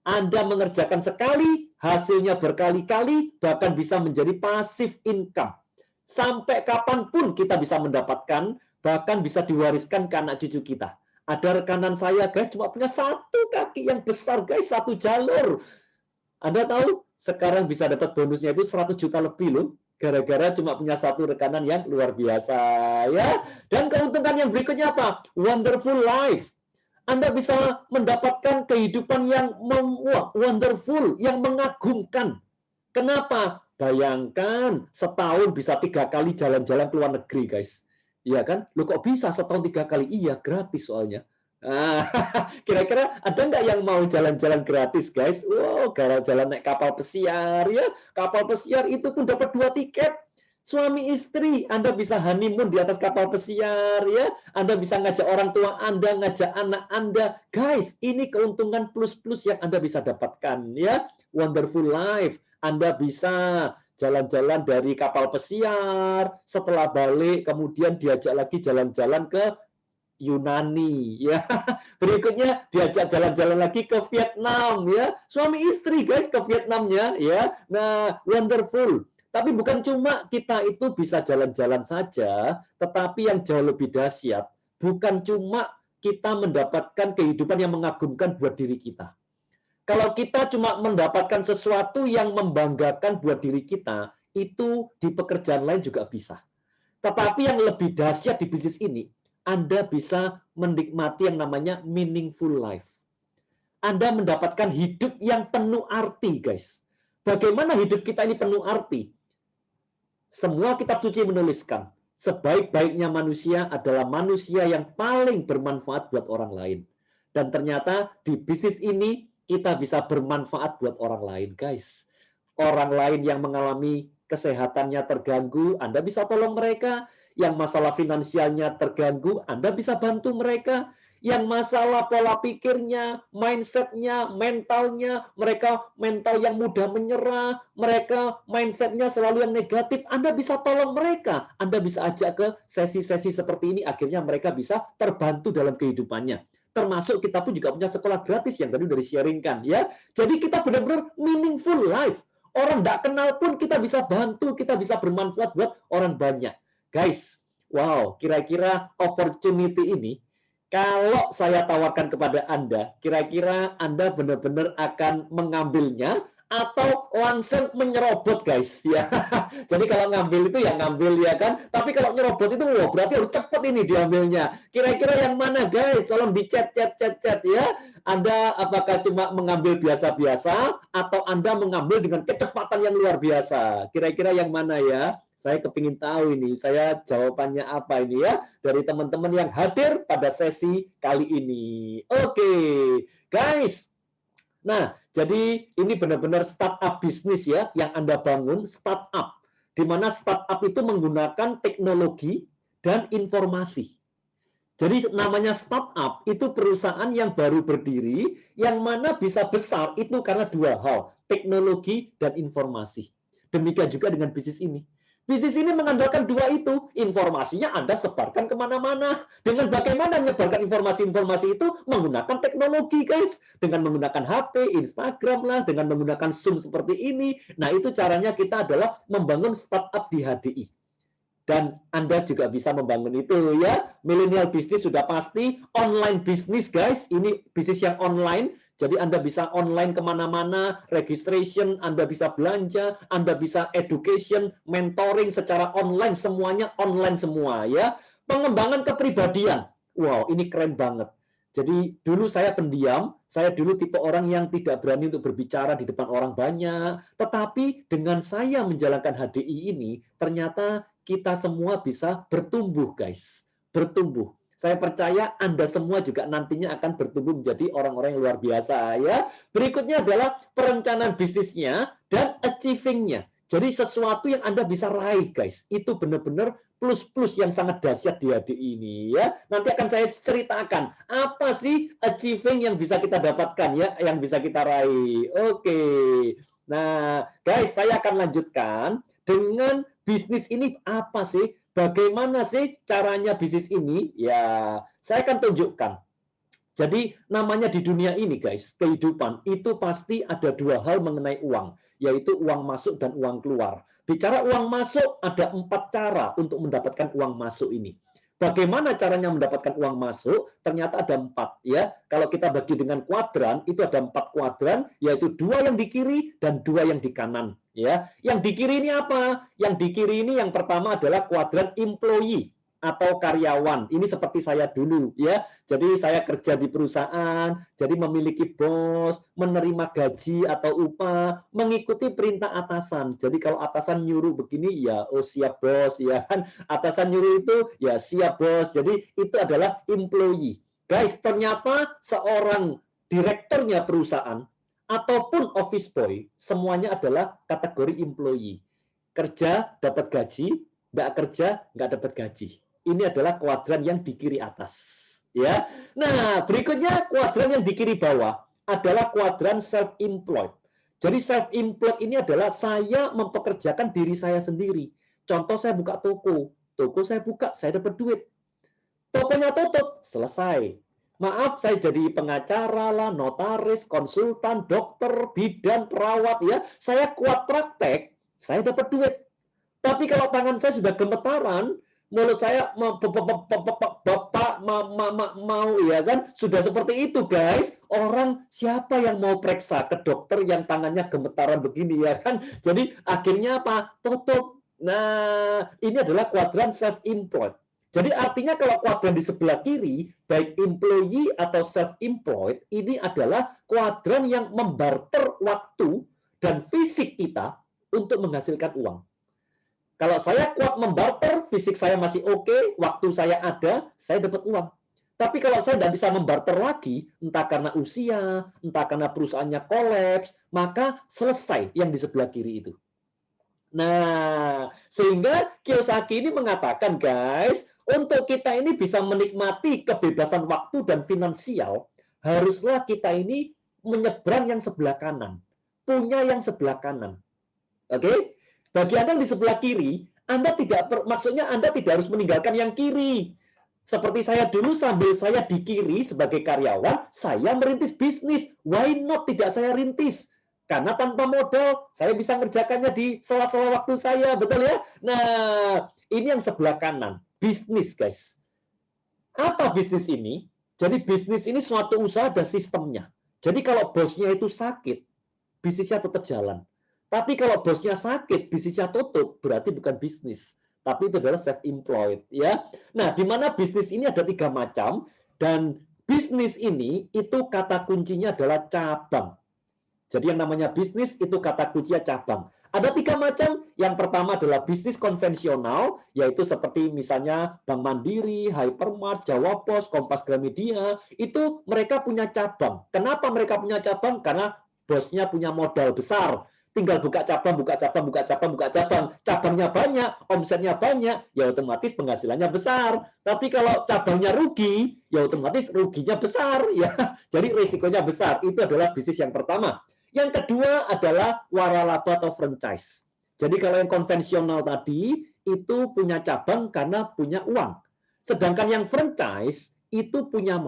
Anda mengerjakan sekali, hasilnya berkali-kali, bahkan bisa menjadi passive income. Sampai kapanpun kita bisa mendapatkan, bahkan bisa diwariskan ke anak cucu kita. Ada rekanan saya, guys, cuma punya 1 kaki yang besar, guys, 1 jalur. Anda tahu, sekarang bisa dapat bonusnya itu 100 juta lebih loh, gara-gara cuma punya 1 rekanan yang luar biasa, ya. Dan keuntungan yang berikutnya apa? Wonderful life. Anda bisa mendapatkan kehidupan yang wonderful, yang mengagumkan. Kenapa? Bayangkan setahun bisa 3 kali jalan-jalan ke luar negeri, guys. Iya kan? Loh, kok bisa setahun 3 kali? Iya, gratis soalnya. Kira-kira ada nggak yang mau jalan-jalan gratis, guys? Wow, jalan naik kapal pesiar, ya. Kapal pesiar itu pun dapat 2 tiket. Suami istri, Anda bisa honeymoon di atas kapal pesiar, ya. Anda bisa ngajak orang tua Anda, ngajak anak Anda. Guys, ini keuntungan plus-plus yang Anda bisa dapatkan, ya. Wonderful life. Anda bisa jalan-jalan dari kapal pesiar, setelah balik kemudian diajak lagi jalan-jalan ke Yunani, ya. Berikutnya diajak jalan-jalan lagi ke Vietnam, ya. Suami istri, guys, ke Vietnamnya, ya. Nah, wonderful. Tapi bukan cuma kita itu bisa jalan-jalan saja, tetapi yang jauh lebih dahsyat, bukan cuma kita mendapatkan kehidupan yang mengagumkan buat diri kita. Kalau kita cuma mendapatkan sesuatu yang membanggakan buat diri kita, itu di pekerjaan lain juga bisa. Tetapi yang lebih dahsyat di bisnis ini, Anda bisa menikmati yang namanya meaningful life. Anda mendapatkan hidup yang penuh arti, guys. Bagaimana hidup kita ini penuh arti? Semua kitab suci menuliskan, sebaik-baiknya manusia adalah manusia yang paling bermanfaat buat orang lain. Dan ternyata di bisnis ini, kita bisa bermanfaat buat orang lain, guys. Orang lain yang mengalami kesehatannya terganggu, Anda bisa tolong mereka. Yang masalah finansialnya terganggu, Anda bisa bantu mereka. Yang masalah pola pikirnya, mindsetnya, mentalnya, mereka mental yang mudah menyerah, mereka mindsetnya selalu yang negatif, Anda bisa tolong mereka. Anda bisa ajak ke sesi-sesi seperti ini, akhirnya mereka bisa terbantu dalam kehidupannya. Termasuk kita pun juga punya sekolah gratis yang tadi udah di-sharingkan, ya. Jadi kita benar-benar meaningful life. Orang tidak kenal pun kita bisa bantu, kita bisa bermanfaat buat orang banyak. Guys, wow, kira-kira opportunity ini, kalau saya tawarkan kepada Anda, kira-kira Anda benar-benar akan mengambilnya atau langsung menyerobot, guys, ya. Jadi kalau ngambil itu ya ngambil, ya kan. Tapi kalau nyerobot itu, wah, berarti harus cepat ini diambilnya. Kira-kira yang mana, guys? Tolong di chat ya. Anda apakah cuma mengambil biasa-biasa atau Anda mengambil dengan kecepatan yang luar biasa? Kira-kira yang mana, ya? Saya kepingin tahu ini, saya jawabannya apa ini, ya, dari teman-teman yang hadir pada sesi kali ini. Oke, guys. Nah, jadi ini benar-benar startup bisnis, ya, yang Anda bangun, startup. Di mana startup itu menggunakan teknologi dan informasi. Jadi namanya startup itu perusahaan yang baru berdiri, yang mana bisa besar itu karena dua hal, teknologi dan informasi. Demikian juga dengan bisnis ini. Bisnis ini mengandalkan dua itu, informasinya Anda sebarkan kemana-mana. Dengan bagaimana menyebarkan informasi-informasi itu? Menggunakan teknologi, guys. Dengan menggunakan HP, Instagram lah, dengan menggunakan Zoom seperti ini. Nah, itu caranya kita adalah membangun startup di HDI. Dan Anda juga bisa membangun itu ya. Millennial bisnis sudah pasti. Online bisnis, guys. Ini bisnis yang online. Jadi Anda bisa online kemana-mana, registration, Anda bisa belanja, Anda bisa education, mentoring secara online, semuanya online semua ya. Pengembangan kepribadian. Wow, ini keren banget. Jadi dulu saya pendiam, saya dulu tipe orang yang tidak berani untuk berbicara di depan orang banyak. Tetapi dengan saya menjalankan HDI ini, ternyata kita semua bisa bertumbuh, guys. Bertumbuh. Saya percaya Anda semua juga nantinya akan bertumbuh menjadi orang-orang yang luar biasa ya. Berikutnya adalah perencanaan bisnisnya dan achieving-nya. Jadi sesuatu yang Anda bisa raih, guys. Itu benar-benar plus-plus yang sangat dahsyat di HDI ini ya. Nanti akan saya ceritakan apa sih achieving yang bisa kita dapatkan ya, yang bisa kita raih. Oke. Nah, guys, saya akan lanjutkan dengan bisnis ini apa sih? Bagaimana sih caranya bisnis ini? Ya, saya akan tunjukkan. Jadi namanya di dunia ini, guys, kehidupan itu pasti ada dua hal mengenai uang, yaitu uang masuk dan uang keluar. Bicara uang masuk, ada 4 cara untuk mendapatkan uang masuk ini. Bagaimana caranya mendapatkan uang masuk? Ternyata ada 4 ya. Kalau kita bagi dengan kuadran, itu ada 4 kuadran, yaitu 2 yang di kiri dan 2 yang di kanan. Ya, yang di kiri ini apa? Yang di kiri ini yang pertama adalah kuadran employee atau karyawan. Ini seperti saya dulu ya. Jadi saya kerja di perusahaan, jadi memiliki bos, menerima gaji atau upah, mengikuti perintah atasan. Jadi kalau atasan nyuruh begini ya oh siap bos ya kan. Atasan nyuruh itu ya siap bos. Jadi itu adalah employee. Guys, ternyata seorang direkturnya perusahaan ataupun office boy semuanya adalah kategori employee. Kerja dapat gaji, nggak kerja nggak dapat gaji. Ini adalah kuadran yang di kiri atas. Ya. Nah, berikutnya kuadran yang di kiri bawah adalah kuadran self-employed. Jadi self-employed ini adalah saya mempekerjakan diri saya sendiri. Contoh saya buka toko. Toko saya buka, saya dapat duit. Tokonya tutup, selesai. Maaf, saya jadi pengacara lah, notaris, konsultan, dokter, bidan, perawat ya. Saya kuat praktek, saya dapat duit. Tapi kalau tangan saya sudah gemetaran, menurut saya bapak mau ya kan sudah seperti itu guys. Orang siapa yang mau periksa ke dokter yang tangannya gemetaran begini ya kan. Jadi akhirnya apa? Tutup. Nah, ini adalah kuadran self-employed. Jadi artinya kalau kuadran di sebelah kiri, baik employee atau self-employed, ini adalah kuadran yang membarter waktu dan fisik kita untuk menghasilkan uang. Kalau saya kuat membarter, fisik saya masih oke, waktu saya ada, saya dapat uang. Tapi kalau saya tidak bisa membarter lagi, entah karena usia, entah karena perusahaannya kolaps, maka selesai yang di sebelah kiri itu. Nah, sehingga Kiyosaki ini mengatakan, guys, untuk kita ini bisa menikmati kebebasan waktu dan finansial, haruslah kita ini menyeberang yang sebelah kanan. Punya yang sebelah kanan. Oke? Bagi Anda yang di sebelah kiri, Anda maksudnya Anda tidak harus meninggalkan yang kiri. Seperti saya dulu sambil saya di kiri sebagai karyawan, saya merintis bisnis. Why not tidak saya rintis? Karena tanpa modal, saya bisa mengerjakannya di sela-sela waktu saya, betul ya? Nah, ini yang sebelah kanan, bisnis guys. Apa bisnis ini? Jadi bisnis ini suatu usaha ada sistemnya. Jadi kalau bosnya itu sakit, bisnisnya tetap jalan. Tapi kalau bosnya sakit, bisnisnya tutup, berarti bukan bisnis. Tapi itu adalah self-employed. Ya. Nah, di mana bisnis ini ada 3 macam, dan bisnis ini itu kata kuncinya adalah cabang. Jadi yang namanya bisnis itu kata kuncinya cabang. Ada 3 macam. Yang pertama adalah bisnis konvensional, yaitu seperti misalnya Bank Mandiri, Hypermart, Jawa Pos, Kompas Gramedia. Itu mereka punya cabang. Kenapa mereka punya cabang? Karena bosnya punya modal besar. tinggal buka cabang, buka cabang, buka cabang, buka cabang. Cabangnya banyak, omsetnya banyak, ya otomatis penghasilannya besar. Tapi kalau cabangnya rugi, ya otomatis ruginya besar. Ya, jadi risikonya besar. Itu adalah bisnis yang pertama. Yang kedua adalah waralaba atau franchise. Jadi kalau yang konvensional tadi, itu punya cabang karena punya uang. Sedangkan yang franchise itu punya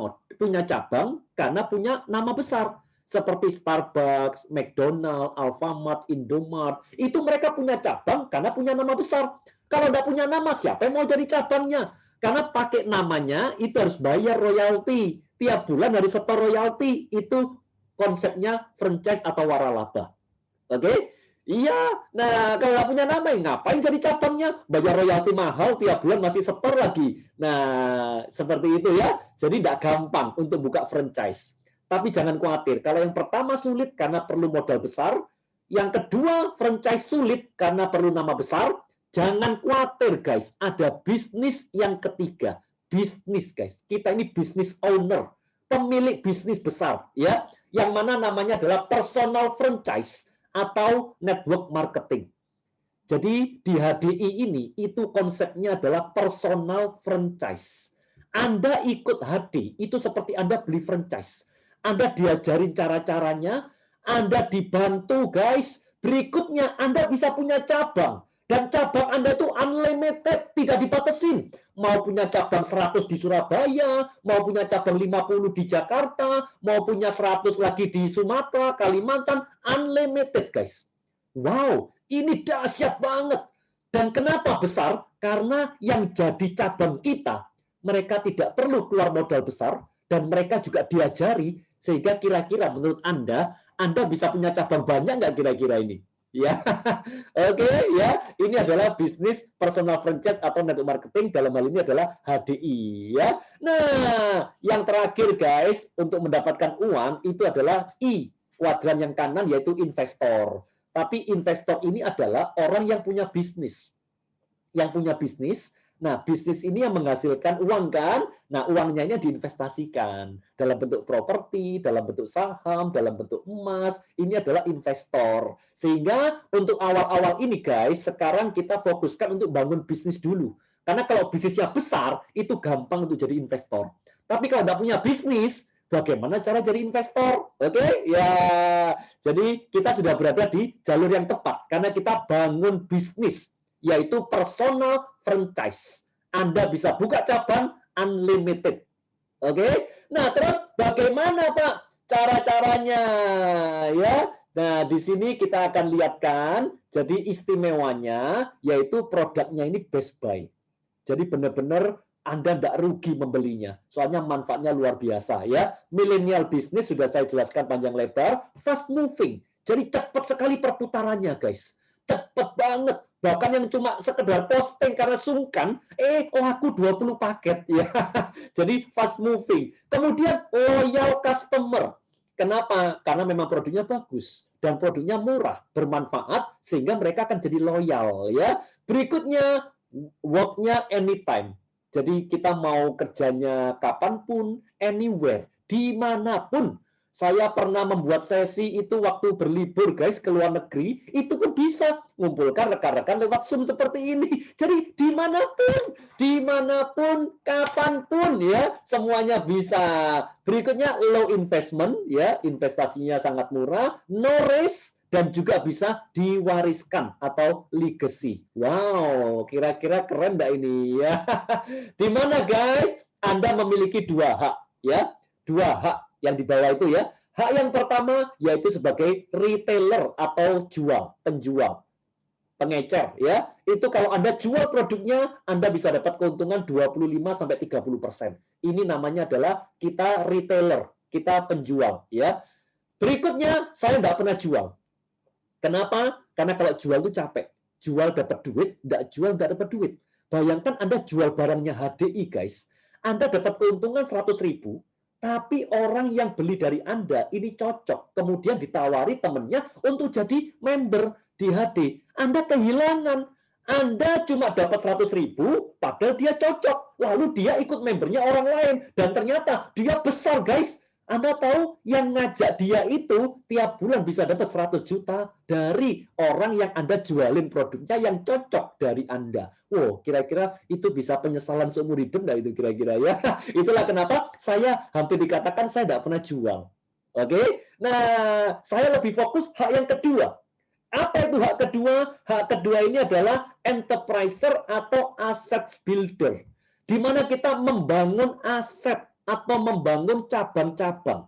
cabang karena punya nama besar. Seperti Starbucks, McDonald, Alfamart, Indomart. Itu mereka punya cabang karena punya nama besar. Kalau nggak punya nama, siapa yang mau jadi cabangnya? Karena pakai namanya itu harus bayar royalti. Tiap bulan harus setor royalti. Itu konsepnya franchise atau waralaba. Oke? Iya. Nah, kalau nggak punya nama, ngapain jadi cabangnya? Bayar royalti mahal, tiap bulan masih setor lagi. Nah, seperti itu ya. Jadi nggak gampang untuk buka franchise. Tapi jangan khawatir. Kalau yang pertama sulit karena perlu modal besar. Yang kedua, franchise sulit karena perlu nama besar. Jangan khawatir, guys. Ada bisnis yang ketiga. Bisnis, guys. Kita ini bisnis owner. Pemilik bisnis besar. Ya, yang mana namanya adalah personal franchise atau network marketing. Jadi di HDI ini itu konsepnya adalah personal franchise. Anda ikut HD itu seperti Anda beli franchise. Anda diajarin cara-caranya, Anda dibantu guys. Berikutnya Anda bisa punya cabang. Dan cabang Anda itu unlimited, tidak dibatasin. Mau punya cabang 100 di Surabaya, mau punya cabang 50 di Jakarta, mau punya 100 lagi di Sumatera, Kalimantan, unlimited guys. Wow, ini dahsyat banget. Dan kenapa besar? Karena yang jadi cabang kita, mereka tidak perlu keluar modal besar, dan mereka juga diajari, sehingga kira-kira menurut Anda bisa punya cabang banyak nggak kira-kira ini? Ya, oke ya. Ini adalah bisnis personal franchise atau network marketing, dalam hal ini adalah HDI ya. Nah, yang terakhir guys, untuk mendapatkan uang itu adalah I, kuadran yang kanan, yaitu investor. Tapi investor ini adalah orang yang punya bisnis. Yang punya bisnis. Nah, bisnis ini yang menghasilkan uang kan? Nah, uangnya ini diinvestasikan dalam bentuk properti, dalam bentuk saham, dalam bentuk emas. Ini adalah investor. Sehingga untuk awal-awal ini guys, sekarang kita fokuskan untuk bangun bisnis dulu. Karena kalau bisnisnya besar, itu gampang untuk jadi investor. Tapi kalau nggak punya bisnis, bagaimana cara jadi investor? Oke? Ya, jadi kita sudah berada di jalur yang tepat. Karena kita bangun bisnis, yaitu personal franchise. Anda bisa buka cabang unlimited. Oke? Nah, terus bagaimana Pak cara-caranya ya? Nah, di sini kita akan lihatkan jadi istimewanya yaitu produknya ini best buy. Jadi benar-benar Anda tidak rugi membelinya. Soalnya manfaatnya luar biasa ya. Millennial business sudah saya jelaskan panjang lebar, fast moving. Jadi cepat sekali perputarannya, guys. Cepat banget. Bahkan yang cuma sekedar posting karena sungkan, laku 20 paket ya. Jadi fast moving. Kemudian loyal customer. Kenapa? Karena memang produknya bagus dan produknya murah, bermanfaat sehingga mereka akan jadi loyal ya. Berikutnya work-nya anytime. Jadi kita mau kerjanya kapanpun, anywhere, dimanapun. Saya pernah membuat sesi itu waktu berlibur guys ke luar negeri, itu pun bisa ngumpulkan rekan-rekan lewat Zoom seperti ini. Jadi dimanapun, kapanpun ya, semuanya bisa. Berikutnya low investment ya, investasinya sangat murah, no risk, dan juga bisa diwariskan atau legacy. Wow, kira-kira keren nggak ini ya? Di mana guys? Anda memiliki dua hak ya, dua hak yang di bawah itu ya. Hak yang pertama yaitu sebagai retailer atau penjual, pengecer ya. Itu kalau Anda jual produknya, Anda bisa dapat keuntungan 25-30%. Ini namanya adalah kita retailer, kita penjual ya. Berikutnya, saya nggak pernah jual. Kenapa? Karena kalau jual itu capek. Jual dapat duit, nggak jual nggak dapat duit. Bayangkan Anda jual barangnya HDI guys. Anda dapat keuntungan 100.000, tapi orang yang beli dari Anda ini cocok. Kemudian ditawari temannya untuk jadi member di HD. Anda kehilangan. Anda cuma dapat 100.000, padahal dia cocok. Lalu dia ikut membernya orang lain. Dan ternyata dia besar, guys. Anda tahu yang ngajak dia itu tiap bulan bisa dapat 100 juta dari orang yang Anda jualin produknya yang cocok dari Anda. Wow, kira-kira itu bisa penyesalan seumur hidup nggak itu kira-kira ya? Itulah kenapa saya hampir dikatakan saya tidak pernah jual. Oke, nah saya lebih fokus hak yang kedua. Apa itu hak kedua? Hak kedua ini adalah enterpriser atau asset builder, di mana kita membangun aset atau membangun cabang-cabang.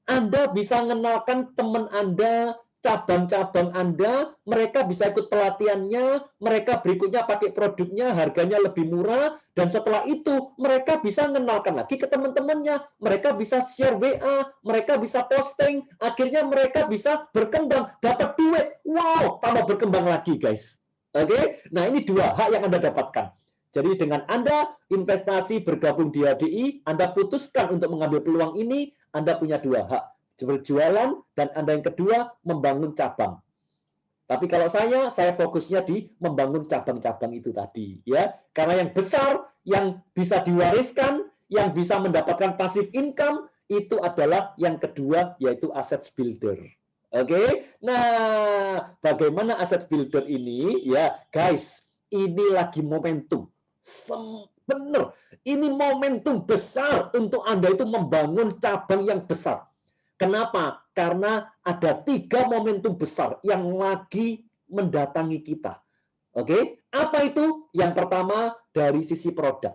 Anda bisa mengenalkan teman Anda, cabang-cabang Anda, mereka bisa ikut pelatihannya, mereka berikutnya pakai produknya, harganya lebih murah, dan setelah itu mereka bisa mengenalkan lagi ke teman-temannya, mereka bisa share WA, mereka bisa posting, akhirnya mereka bisa berkembang, dapat duit, wow, tambah berkembang lagi guys. Oke, nah ini dua hak yang Anda dapatkan. Jadi dengan Anda investasi bergabung di HDI, Anda putuskan untuk mengambil peluang ini, Anda punya dua hak, berjualan, dan Anda yang kedua membangun cabang. Tapi kalau saya fokusnya di membangun cabang-cabang itu tadi, ya. Karena yang besar, yang bisa diwariskan, yang bisa mendapatkan passive income, itu adalah yang kedua, yaitu asset builder. Oke, nah bagaimana asset builder ini, ya guys, ini lagi momentum. Benar, ini momentum besar untuk Anda itu membangun cabang yang besar. Kenapa? Karena ada 3 momentum besar yang lagi mendatangi kita. Oke, apa itu? Yang pertama dari sisi produk.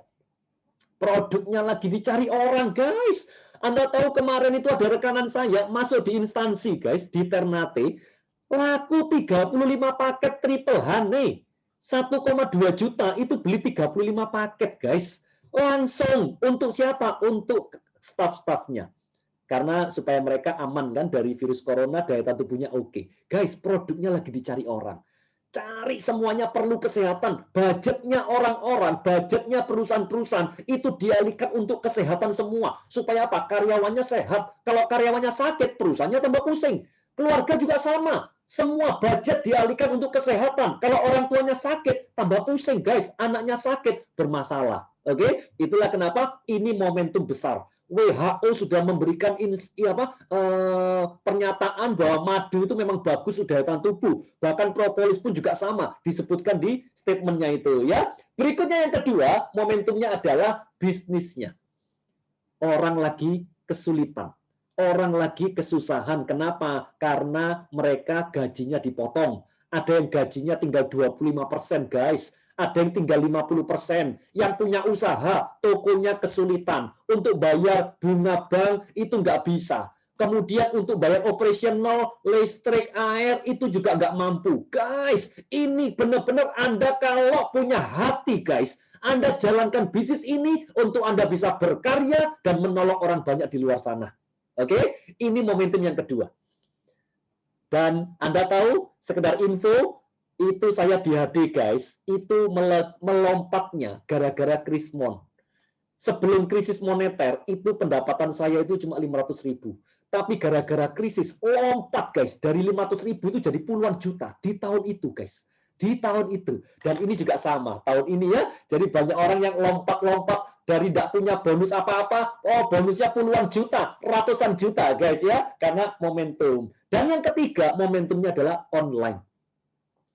Produknya lagi dicari orang, guys. Anda tahu kemarin itu ada rekanan saya masuk di instansi, guys, di Ternate, laku 35 paket triple honey. 1,2 juta itu beli 35 paket, guys. Langsung untuk siapa? Untuk staff-staffnya. Karena supaya mereka aman kan dari virus corona, daya tahan tubuhnya oke. Guys, produknya lagi dicari orang. Cari semuanya perlu kesehatan. Budgetnya orang-orang, budgetnya perusahaan-perusahaan itu dialihkan untuk kesehatan semua. Supaya apa? Karyawannya sehat. Kalau karyawannya sakit, perusahaannya tambah pusing. Keluarga juga sama. Semua budget dialihkan untuk kesehatan. Kalau orang tuanya sakit, tambah pusing, guys. Anaknya sakit, bermasalah. Oke, itulah kenapa ini momentum besar. WHO sudah memberikan pernyataan bahwa madu itu memang bagus untuk daya tahan tubuh. Bahkan propolis pun juga sama, disebutkan di statementnya itu. Ya, berikutnya yang kedua, momentumnya adalah bisnisnya. Orang lagi kesulitan. Orang lagi kesusahan. Kenapa? Karena mereka gajinya dipotong. Ada yang gajinya tinggal 25%, guys. Ada yang tinggal 50%. Yang punya usaha, tokonya kesulitan. Untuk bayar bunga bank, itu nggak bisa. Kemudian untuk bayar operasional, listrik, air, itu juga nggak mampu. Guys, ini benar-benar Anda kalau punya hati, guys. Anda jalankan bisnis ini untuk Anda bisa berkarya dan menolong orang banyak di luar sana. Oke, ini momentum yang kedua. Dan Anda tahu, sekedar info, itu saya di HD, guys, itu melompatnya gara-gara Krismon. Sebelum krisis moneter, itu pendapatan saya itu cuma 500.000. Tapi gara-gara krisis, lompat, guys. Dari 500.000 itu jadi puluhan juta di tahun itu, guys. Di tahun itu. Dan ini juga sama. Tahun ini ya, jadi banyak orang yang lompat-lompat dari tidak punya bonus apa-apa, oh bonusnya puluhan juta, ratusan juta, guys ya. Karena momentum. Dan yang ketiga, momentumnya adalah online.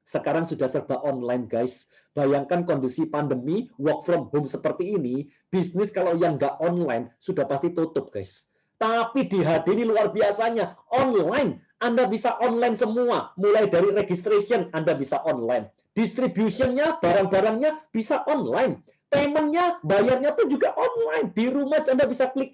Sekarang sudah serba online, guys. Bayangkan kondisi pandemi, work from home seperti ini, bisnis kalau yang nggak online, sudah pasti tutup, guys. Tapi di HD ini luar biasanya, online. Anda bisa online semua, mulai dari registration, Anda bisa online. Distributionnya, barang-barangnya bisa online. Paymentnya, bayarnya pun juga online. Di rumah Anda bisa klik,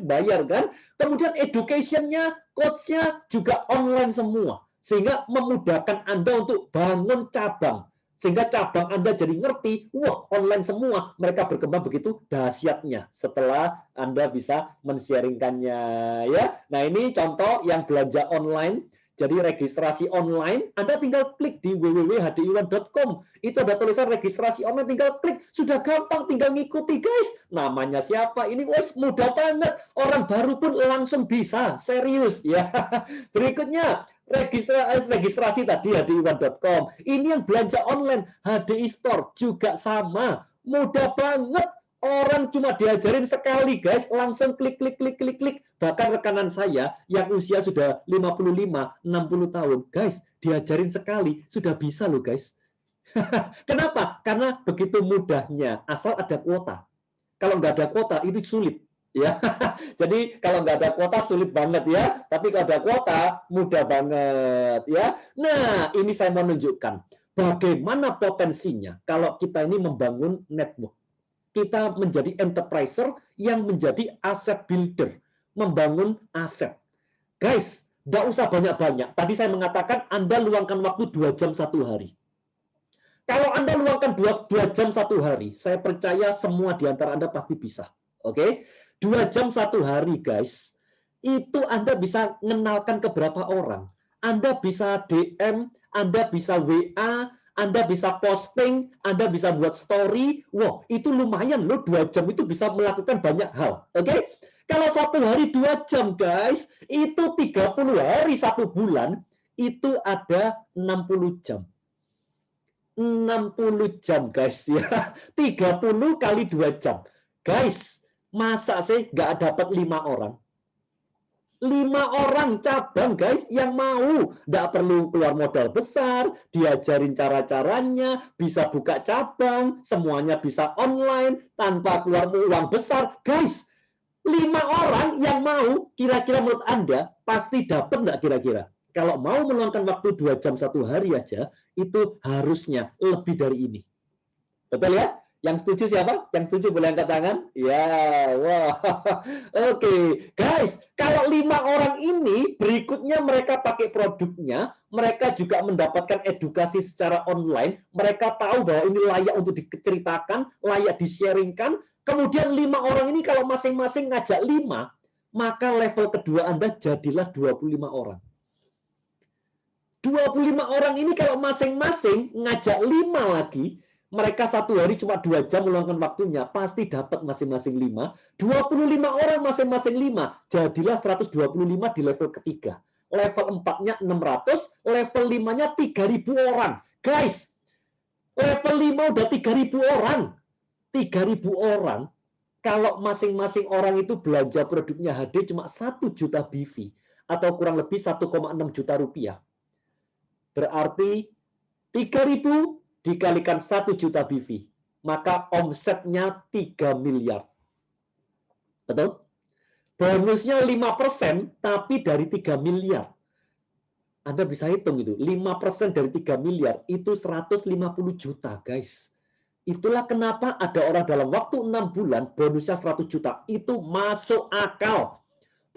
bayar, kan? Kemudian educationnya, coach-nya juga online semua. Sehingga memudahkan Anda untuk bangun cabang. Sehingga cabang Anda jadi ngerti, wah online semua, mereka berkembang begitu dahsyatnya setelah Anda bisa men-sharingkannya. Ya. Nah ini contoh yang belanja online. Jadi registrasi online, Anda tinggal klik di www.hdiwan.com. Itu ada tulisan registrasi online, tinggal klik. Sudah gampang, tinggal ngikuti, guys. Namanya siapa? Ini mudah banget. Orang baru pun langsung bisa. Serius. Ya. Berikutnya, registrasi tadi hdiwan.com. Ini yang belanja online, HDI Store juga sama. Mudah banget. Orang cuma diajarin sekali, guys, langsung klik, klik, klik, klik, klik. Bahkan rekanan saya yang usia sudah 55, 60 tahun, guys, diajarin sekali, sudah bisa loh, guys. Kenapa? Karena begitu mudahnya, asal ada kuota. Kalau nggak ada kuota, itu sulit. Ya, jadi kalau nggak ada kuota sulit banget ya. Tapi kalau ada kuota mudah banget ya. Nah, ini saya mau menunjukkan bagaimana potensinya kalau kita ini membangun network. Kita menjadi enterpriser yang menjadi asset builder, membangun aset. Guys, nggak usah banyak-banyak. Tadi saya mengatakan Anda luangkan waktu 2 jam 1 hari. Kalau Anda luangkan 2 jam 1 hari, saya percaya semua di antara Anda pasti bisa. Oke? 2 jam 1 hari, guys. Itu Anda bisa mengenalkan ke berapa orang. Anda bisa DM, Anda bisa WA, Anda bisa posting, Anda bisa buat story. Wow, itu lumayan loh, 2 jam itu bisa melakukan banyak hal. Oke? Kalau 1 hari 2 jam, guys, itu 30 hari 1 bulan, itu ada 60 jam. 60 jam, guys, ya. 30 kali 2 jam. Guys, masa sih nggak dapat 5 orang? 5 orang cabang, guys, yang mau. Nggak perlu keluar modal besar, diajarin cara-caranya, bisa buka cabang, semuanya bisa online, tanpa keluar uang besar. Guys, 5 orang yang mau, kira-kira menurut Anda, pasti dapat nggak kira-kira? Kalau mau meluangkan waktu 2 jam 1 hari aja, itu harusnya lebih dari ini. Betul ya? Yang setuju siapa? Yang setuju boleh angkat tangan? Ya, wah. Oke, guys, kalau 5 orang ini berikutnya mereka pakai produknya, mereka juga mendapatkan edukasi secara online, mereka tahu bahwa ini layak untuk diceritakan, layak di-sharingkan. Kemudian 5 orang ini kalau masing-masing ngajak 5, maka level kedua Anda jadilah 25 orang. 25 orang ini kalau masing-masing ngajak 5 lagi, mereka 1 hari cuma 2 jam meluangkan waktunya, pasti dapat masing-masing 5. 25 orang masing-masing 5, jadilah 125 di level ketiga. Level 4-nya 600, level 5-nya 3.000 orang. Guys, level 5 udah 3.000 orang. 3.000 orang, kalau masing-masing orang itu belanja produknya HD cuma 1 juta BV, atau kurang lebih 1,6 juta rupiah. Berarti 3.000 dikalikan 1 juta BV, maka omsetnya 3 miliar. Betul? Bonusnya 5%, tapi dari 3 miliar. Anda bisa hitung itu, 5% dari 3 miliar, itu 150 juta, guys. Itulah kenapa ada orang dalam waktu 6 bulan, bonusnya 100 juta. Itu masuk akal.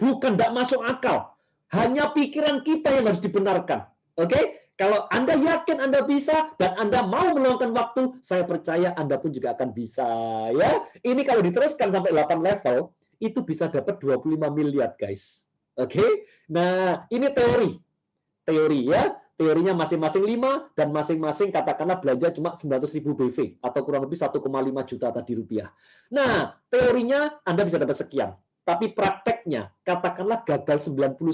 Bukan tidak masuk akal. Hanya pikiran kita yang harus dibenarkan. Oke? Kalau Anda yakin Anda bisa dan Anda mau meluangkan waktu, saya percaya Anda pun juga akan bisa. Ya, ini kalau diteruskan sampai 8 level, itu bisa dapat 25 miliar, guys. Oke? Nah, ini teori. Teori ya. Teorinya masing-masing 5 dan masing-masing katakanlah belanja cuma 900.000 BV atau kurang lebih 1,5 juta tadi rupiah. Nah, teorinya Anda bisa dapat sekian. Tapi prakteknya katakanlah gagal 99%.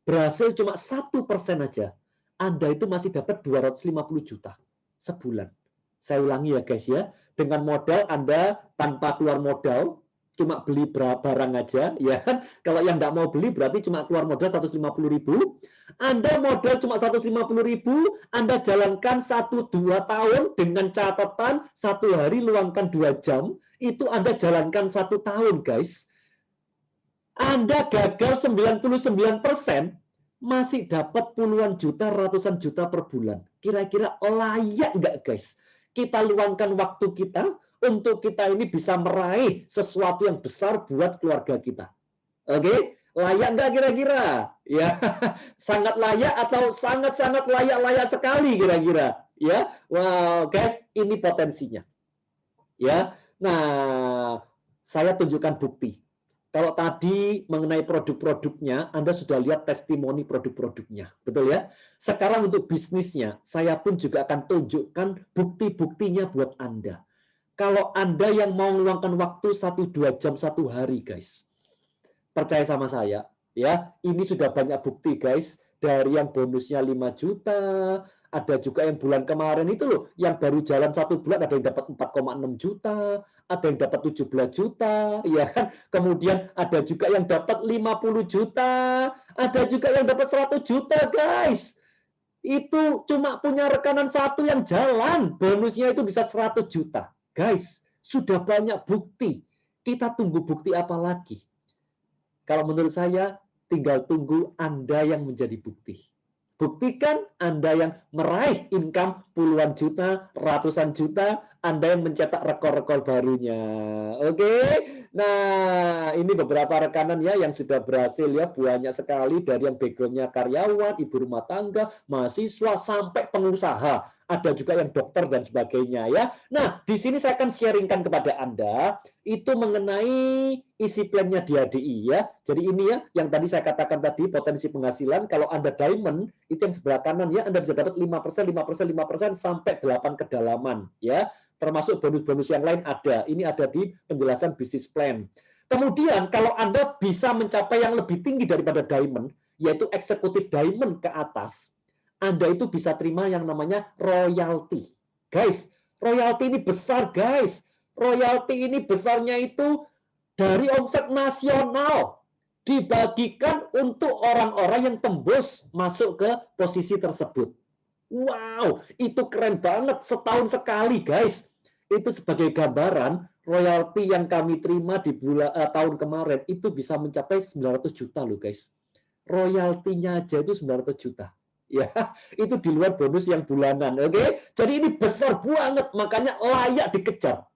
Berhasil cuma 1% aja, Anda itu masih dapat 250 juta sebulan. Saya ulangi ya guys ya, dengan modal Anda tanpa keluar modal, cuma beli barang aja, ya kan? Kalau yang nggak mau beli berarti cuma keluar modal 150.000. Anda modal cuma 150.000, Anda jalankan 1-2 tahun dengan catatan 1 hari luangkan 2 jam, itu Anda jalankan 1 tahun guys. Anda gagal 99%, masih dapat puluhan juta, ratusan juta per bulan. Kira-kira layak nggak, guys? Kita luangkan waktu kita untuk kita ini bisa meraih sesuatu yang besar buat keluarga kita. Oke? Layak nggak kira-kira? Ya, sangat layak atau sangat-sangat layak-layak sekali kira-kira? Ya, wow, guys, ini potensinya. Ya, nah, saya tunjukkan bukti. Kalau tadi mengenai produk-produknya, Anda sudah lihat testimoni produk-produknya. Betul ya? Sekarang untuk bisnisnya, saya pun juga akan tunjukkan bukti-buktinya buat Anda. Kalau Anda yang mau meluangkan waktu 1-2 jam 1 hari, guys. Percaya sama saya, ya. Ini sudah banyak bukti, guys. Dari yang bonusnya 5 juta, ada juga yang bulan kemarin itu loh, yang baru jalan 1 bulan ada yang dapat 4,6 juta, ada yang dapat 17 juta, ya kan? Kemudian ada juga yang dapat 50 juta, ada juga yang dapat 100 juta, guys. Itu cuma punya rekanan satu yang jalan, bonusnya itu bisa 100 juta. Guys, sudah banyak bukti. Kita tunggu bukti apa lagi? Kalau menurut saya, tinggal tunggu Anda yang menjadi bukti. Buktikan Anda yang meraih income puluhan juta, ratusan juta, Anda yang mencetak rekor-rekor barunya. Oke? Nah, ini beberapa rekanan ya yang sudah berhasil ya, banyak sekali dari yang backgroundnya karyawan, ibu rumah tangga, mahasiswa, sampai pengusaha. Ada juga yang dokter dan sebagainya ya. Nah, di sini saya akan sharingkan kepada Anda itu mengenai isi plannya di HDI ya. Jadi ini ya yang tadi saya katakan tadi potensi penghasilan kalau Anda diamond itu yang sebelah kanan ya Anda bisa dapat 5%, 5%, 5% sampai 8 kedalaman ya. Termasuk bonus-bonus yang lain ada. Ini ada di penjelasan bisnis plan. Kemudian kalau Anda bisa mencapai yang lebih tinggi daripada diamond yaitu eksekutif diamond ke atas, Anda itu bisa terima yang namanya royalti. Guys, royalti ini besar guys. Royalti ini besarnya itu dari omset nasional dibagikan untuk orang-orang yang tembus masuk ke posisi tersebut. Wow, itu keren banget setahun sekali guys. Itu sebagai gambaran royalti yang kami terima di tahun kemarin itu bisa mencapai 900 juta loh guys. Royaltinya aja itu 900 juta. Ya, itu di luar bonus yang bulanan, oke? Jadi ini besar banget, makanya layak dikejar.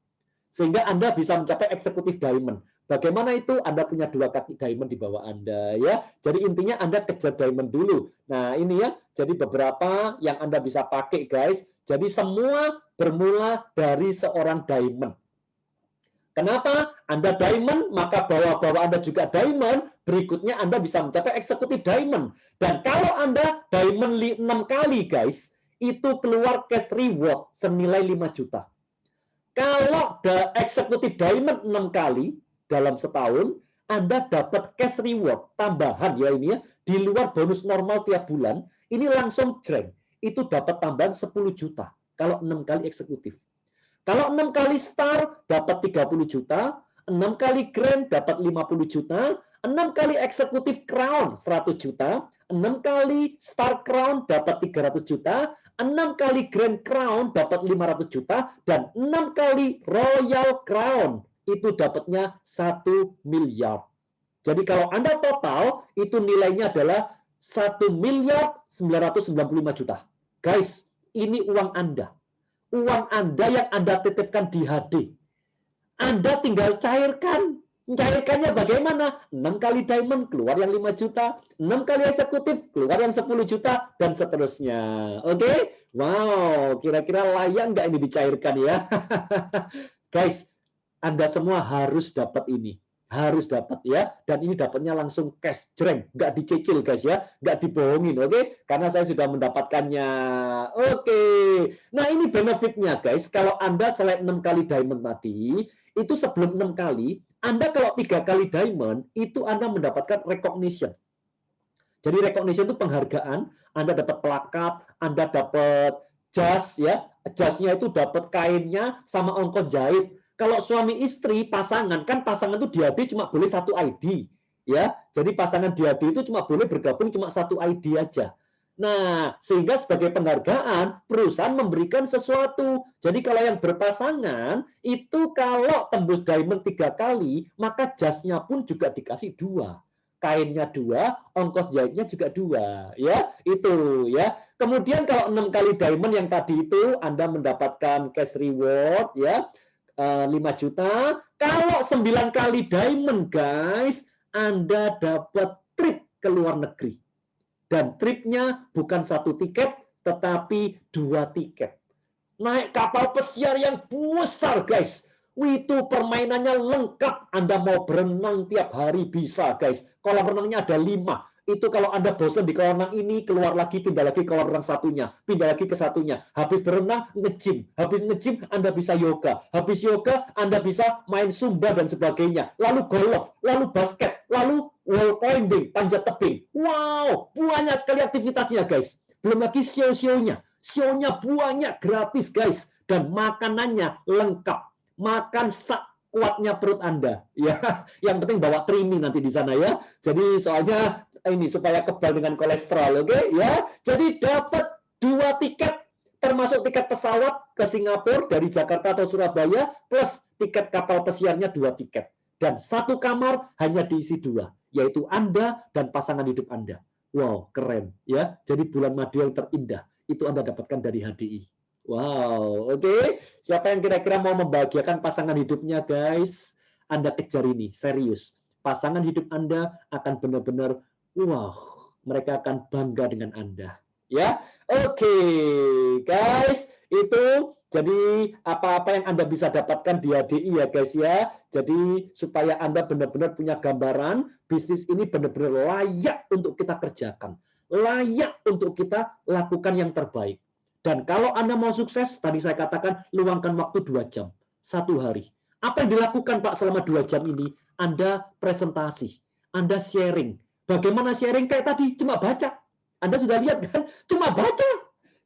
Sehingga Anda bisa mencapai eksekutif diamond. Bagaimana itu? Anda punya 2 kaki diamond di bawah Anda ya. Jadi intinya Anda kejar diamond dulu. Nah, ini ya. Jadi beberapa yang Anda bisa pakai, guys. Jadi semua bermula dari seorang diamond. Kenapa? Anda diamond, maka bawah-bawah Anda juga diamond, berikutnya Anda bisa mencapai eksekutif diamond. Dan kalau Anda diamond 6 kali, guys, itu keluar cash reward senilai 5 juta. Kalau eksekutif diamond 6 kali dalam setahun, Anda dapat cash reward tambahan ya ini ya, di luar bonus normal tiap bulan, ini langsung jreng. Itu dapat tambahan 10 juta kalau 6 kali eksekutif. Kalau 6 kali star dapat 30 juta, 6 kali grand dapat 50 juta, 6 kali eksekutif crown 100 juta, 6 kali star crown dapat 300 juta, 6 kali grand crown dapat 500 juta, dan 6 kali royal crown itu dapatnya 1 miliar. Jadi kalau Anda total, itu nilainya adalah 1 miliar 995 juta. Guys, ini uang Anda. Uang Anda yang Anda titipkan di HD. Anda tinggal cairkan. Mencairkannya bagaimana? 6 kali diamond keluar yang 5 juta, 6 kali eksekutif keluar yang 10 juta, dan seterusnya. Oke? Wow, kira-kira layak nggak ini dicairkan ya? Guys, Anda semua harus dapat ini. Harus dapat ya, dan ini dapatnya langsung cash jreng, nggak dicicil guys ya, nggak dibohongin, oke? Karena saya sudah mendapatkannya. Oke, nah ini benefitnya guys, kalau Anda selain 6 kali diamond tadi, itu sebelum 6 kali, Anda kalau 3 kali diamond, itu Anda mendapatkan recognition. Jadi recognition itu penghargaan, Anda dapat plakat, Anda dapat jas ya, jasnya itu dapat kainnya sama ongkos jahit. Kalau suami istri pasangan kan pasangan itu di HD cuma boleh 1 ID ya. Jadi pasangan di HD itu cuma boleh bergabung cuma 1 ID aja. Nah, sehingga sebagai penghargaan perusahaan memberikan sesuatu. Jadi kalau yang berpasangan itu kalau tembus diamond 3 kali, maka jasnya pun juga dikasih 2. Kainnya 2, ongkos jahitnya juga 2 ya. Itu ya. Kemudian kalau 6 kali diamond yang tadi itu Anda mendapatkan cash reward ya. 5 juta. Kalau 9 kali diamond guys, Anda dapat trip ke luar negeri. Dan tripnya bukan 1 tiket, tetapi 2 tiket. Naik kapal pesiar yang besar guys. Itu permainannya lengkap. Anda mau berenang tiap hari bisa guys. Kolam renangnya ada 5. Itu kalau Anda bosan di kolam renang ini, keluar lagi, pindah lagi ke kolam renang satunya, pindah lagi ke satunya. Habis berenang, nge-gym. Habis nge-gym, Anda bisa yoga. Habis yoga, Anda bisa main Zumba dan sebagainya. Lalu golf, lalu basket, lalu wall climbing, panjat tebing. Wow, banyak sekali aktivitasnya guys. Belum lagi show-show-nya. Sionya banyak, gratis guys. Dan makanannya lengkap. Makan kuatnya perut Anda. Ya, yang penting bawa trimi nanti di sana ya. Jadi soalnya ini supaya kebal dengan kolesterol, oke ya. Jadi dapat 2 tiket termasuk tiket pesawat ke Singapura dari Jakarta atau Surabaya plus tiket kapal pesiarnya 2 tiket. Dan 1 kamar hanya diisi 2, yaitu Anda dan pasangan hidup Anda. Wow, keren ya. Jadi bulan madu yang terindah itu Anda dapatkan dari HDI. Wow, oke. Siapa yang kira-kira mau membahagiakan pasangan hidupnya, guys? Anda kejar ini, serius. Pasangan hidup Anda akan benar-benar, wow, mereka akan bangga dengan Anda. Ya, oke, guys. Itu jadi apa-apa yang Anda bisa dapatkan di HDI ya, guys ya. Jadi supaya Anda benar-benar punya gambaran, bisnis ini benar-benar layak untuk kita kerjakan. Layak untuk kita lakukan yang terbaik. Dan kalau Anda mau sukses, tadi saya katakan luangkan waktu 2 jam, 1 hari. Apa yang dilakukan Pak selama 2 jam ini? Anda presentasi, Anda sharing. Bagaimana sharing kayak tadi? Cuma baca. Anda sudah lihat kan? Cuma baca.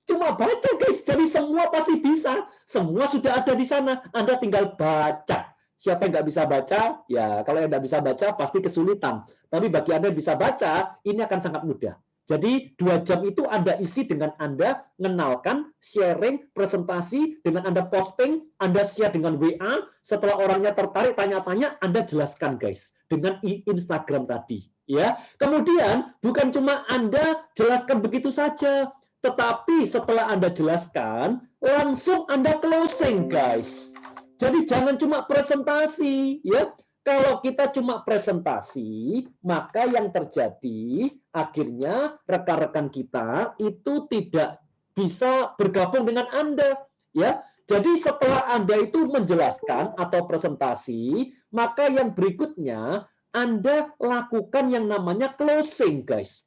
Cuma baca guys. Jadi semua pasti bisa. Semua sudah ada di sana. Anda tinggal baca. Siapa yang nggak bisa baca? Ya, kalau yang nggak bisa baca pasti kesulitan. Tapi bagi Anda yang bisa baca, ini akan sangat mudah. Jadi 2 jam itu Anda isi dengan Anda mengenalkan, sharing, presentasi, dengan Anda posting, Anda share dengan WA, setelah orangnya tertarik tanya-tanya, Anda jelaskan guys dengan Instagram tadi. Ya, kemudian bukan cuma Anda jelaskan begitu saja, tetapi setelah Anda jelaskan, langsung Anda closing guys. Jadi jangan cuma presentasi, ya. Kalau kita cuma presentasi, maka yang terjadi akhirnya rekan-rekan kita itu tidak bisa bergabung dengan Anda, ya. Jadi setelah Anda itu menjelaskan atau presentasi, maka yang berikutnya Anda lakukan yang namanya closing, guys.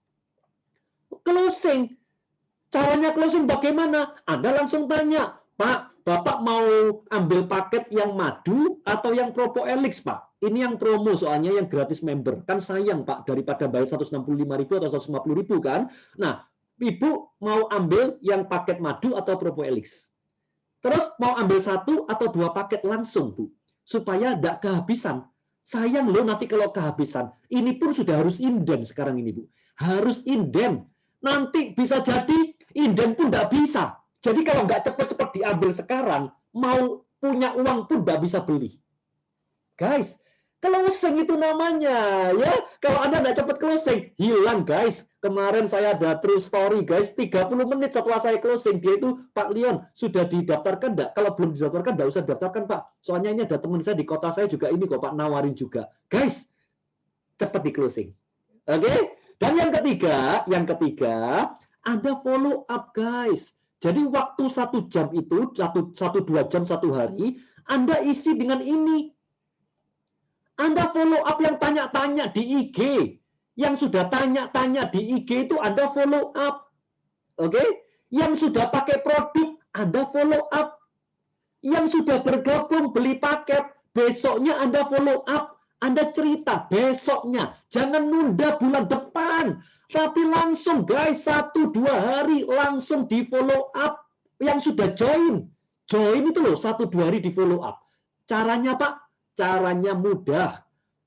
Closing. Caranya closing bagaimana? Anda langsung tanya, Pak, Bapak mau ambil paket yang madu atau yang Propoelix, Pak? Ini yang promo soalnya yang gratis member. Kan sayang, Pak, daripada bayar 165.000 atau 150.000 kan. Nah, Ibu mau ambil yang paket madu atau Propoelix. Terus mau ambil 1 atau 2 paket langsung, Bu. Supaya tidak kehabisan. Sayang loh nanti kalau kehabisan. Ini pun sudah harus inden sekarang ini, Bu. Harus inden. Nanti bisa jadi inden pun tidak bisa. Jadi kalau nggak cepat-cepat diambil sekarang, mau punya uang pun nggak bisa beli. Guys, closing itu namanya, ya. Kalau Anda nggak cepat closing, hilang, guys. Kemarin saya ada true story, guys. 30 menit setelah saya closing, dia itu, Pak Leon, sudah didaftarkan nggak? Kalau belum didaftarkan, nggak usah didaftarkan, Pak. Soalnya ini ada teman saya di kota saya juga ini kok, Pak, nawarin juga. Guys, cepat di closing. Oke? Dan yang ketiga, Anda follow up, guys. Jadi waktu 1 jam itu, 2 jam 1 hari, Anda isi dengan ini. Anda follow up yang tanya-tanya di IG. Yang sudah tanya-tanya di IG itu Anda follow up. Oke? Yang sudah pakai produk, Anda follow up. Yang sudah bergabung beli paket, besoknya Anda follow up. Anda cerita besoknya. Jangan nunda bulan depan. Tapi langsung guys, 1-2 hari langsung di follow up. Yang sudah join. Join itu loh, 1-2 hari di follow up. Caranya Pak? Caranya mudah.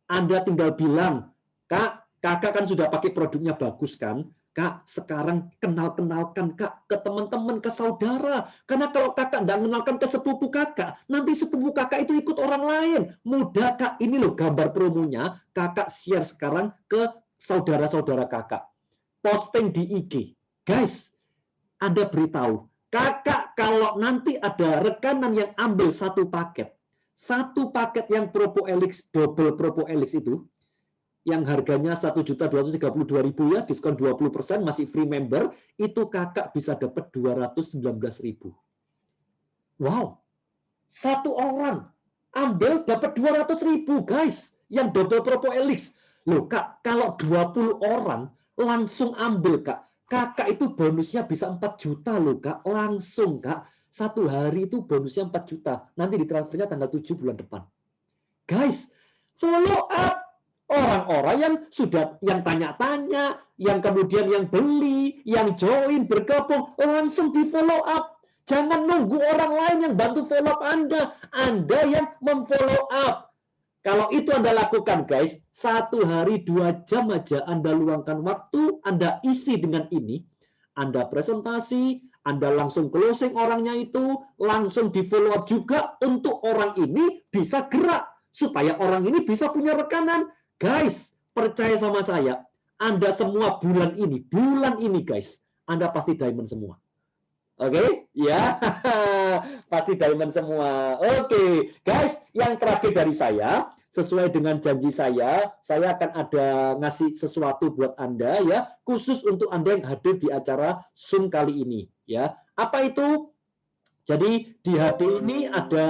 Anda tinggal bilang, Kak, kakak kan sudah pakai produknya bagus kan? Kak, sekarang kenalkan Kak ke teman-teman, ke saudara. Karena kalau kakak tidak mengenalkan ke sepupu kakak, nanti sepupu kakak itu ikut orang lain. Mudah Kak, ini loh gambar promonya. Kakak share sekarang ke saudara-saudara kakak. Posting di IG. Guys, Anda beritahu, kakak kalau nanti ada rekanan yang ambil 1 paket, 1 paket yang Propoelix, double Propoelix itu, yang harganya 1.232.000 ya, diskon 20%, masih free member, itu kakak bisa dapat 219.000. Wow, 1 orang ambil dapat 200.000 guys, yang double Propoelix. Loh Kak, kalau 20 orang langsung ambil Kak, kakak itu bonusnya bisa 4 juta loh Kak, langsung Kak. 1 hari itu bonusnya 4 juta. Nanti ditransfernya tanggal 7 bulan depan. Guys, follow up. orang-orang yang sudah yang tanya-tanya, yang kemudian yang beli, yang join, bergabung, langsung di follow up. Jangan nunggu orang lain yang bantu follow up Anda. Anda yang memfollow up. Kalau itu Anda lakukan, guys, 1 hari 2 jam aja Anda luangkan waktu, Anda isi dengan ini, Anda presentasi, Anda langsung closing orangnya itu, langsung di follow up juga untuk orang ini bisa gerak, supaya orang ini bisa punya rekanan. Guys, percaya sama saya, Anda semua bulan ini guys, Anda pasti diamond semua. Oke, ya, pasti diamond semua. Oke, guys, yang terakhir dari saya, sesuai dengan janji saya akan ada ngasih sesuatu buat Anda ya, khusus untuk Anda yang hadir di acara Zoom kali ini. Ya, apa itu? Jadi di HD ini ada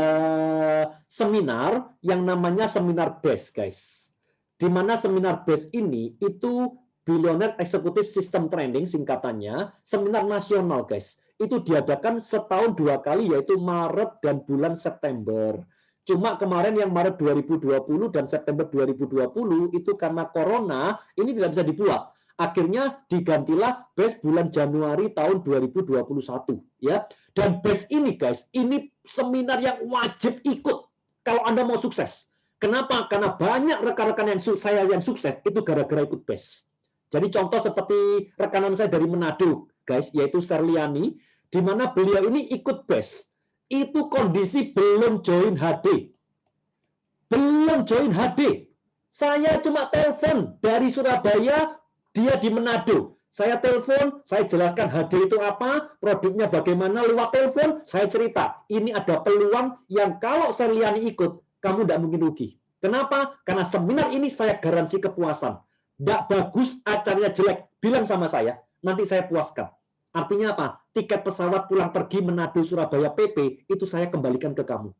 seminar yang namanya seminar BEST, guys. Di mana seminar BEST ini itu Billionaire Executive System Training singkatannya, seminar nasional, guys. Itu diadakan setahun 2 kali, yaitu Maret dan bulan September. Cuma kemarin yang Maret 2020 dan September 2020 itu karena corona ini tidak bisa dibuat. Akhirnya digantilah BEST bulan Januari tahun 2021 ya. Dan BEST ini guys, ini seminar yang wajib ikut kalau Anda mau sukses. Kenapa? Karena banyak rekan-rekan yang saya yang sukses itu gara-gara ikut BEST. Jadi contoh seperti rekanan saya dari Manado, guys, yaitu Serliani, di mana beliau ini ikut BEST. Itu kondisi belum join HD. Belum join HD. Saya cuma telepon dari Surabaya, dia di Manado. Saya telepon, saya jelaskan HD itu apa, produknya bagaimana, lewat telepon, saya cerita. Ini ada peluang yang kalau Serliani ikut, kamu tidak mungkin rugi. Kenapa? Karena seminar ini saya garansi kepuasan. Tidak bagus, acaranya jelek, bilang sama saya, nanti saya puaskan. Artinya apa? Tiket pesawat pulang pergi Manado Surabaya PP, itu saya kembalikan ke kamu.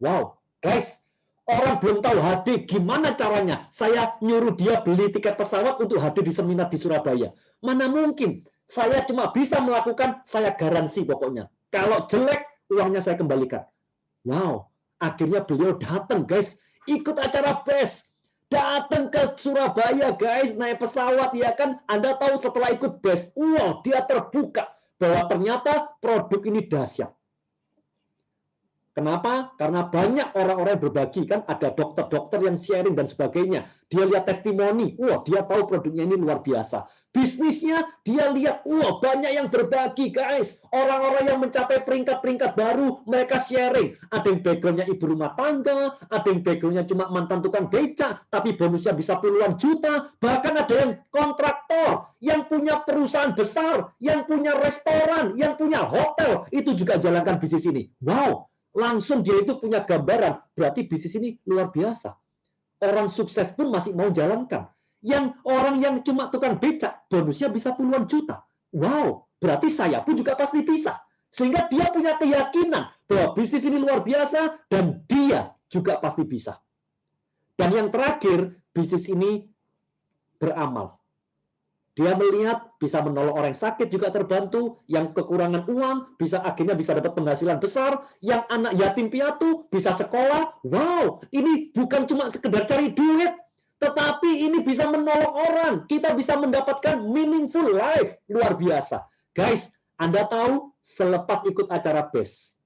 Wow, guys, orang belum tahu HD, gimana caranya? Saya nyuruh dia beli tiket pesawat untuk hadir di seminar di Surabaya. Mana mungkin? Saya cuma bisa melakukan, saya garansi pokoknya. Kalau jelek, uangnya saya kembalikan. Wow, akhirnya beliau datang, guys, ikut acara BEST. Datang ke Surabaya, guys, naik pesawat, ya kan? Anda tahu setelah ikut BEST, wow, dia terbuka bahwa ternyata produk ini dahsyat. Kenapa? Karena banyak orang-orang yang berbagi, kan ada dokter-dokter yang sharing dan sebagainya. Dia lihat testimoni, wah dia tahu produknya ini luar biasa. Bisnisnya dia lihat, wah banyak yang berbagi, guys. Orang-orang yang mencapai peringkat-peringkat baru, mereka sharing. Ada yang backgroundnya ibu rumah tangga, ada yang backgroundnya cuma mantan tukang becak, tapi bonusnya bisa puluhan juta. Bahkan ada yang kontraktor, yang punya perusahaan besar, yang punya restoran, yang punya hotel, itu juga jalankan bisnis ini. Wow! Langsung dia itu punya gambaran, berarti bisnis ini luar biasa. Orang sukses pun masih mau jalankan. Yang orang yang cuma tukang becak, bonusnya bisa puluhan juta. Wow, berarti saya pun juga pasti bisa. Sehingga dia punya keyakinan bahwa bisnis ini luar biasa dan dia juga pasti bisa. Dan yang terakhir, bisnis ini beramal. Dia melihat bisa menolong orang sakit juga terbantu, yang kekurangan uang bisa akhirnya bisa dapat penghasilan besar, yang anak yatim piatu bisa sekolah. Wow, ini bukan cuma sekedar cari duit, tetapi ini bisa menolong orang. Kita bisa mendapatkan meaningful life, luar biasa. Guys, Anda tahu selepas ikut acara BEST,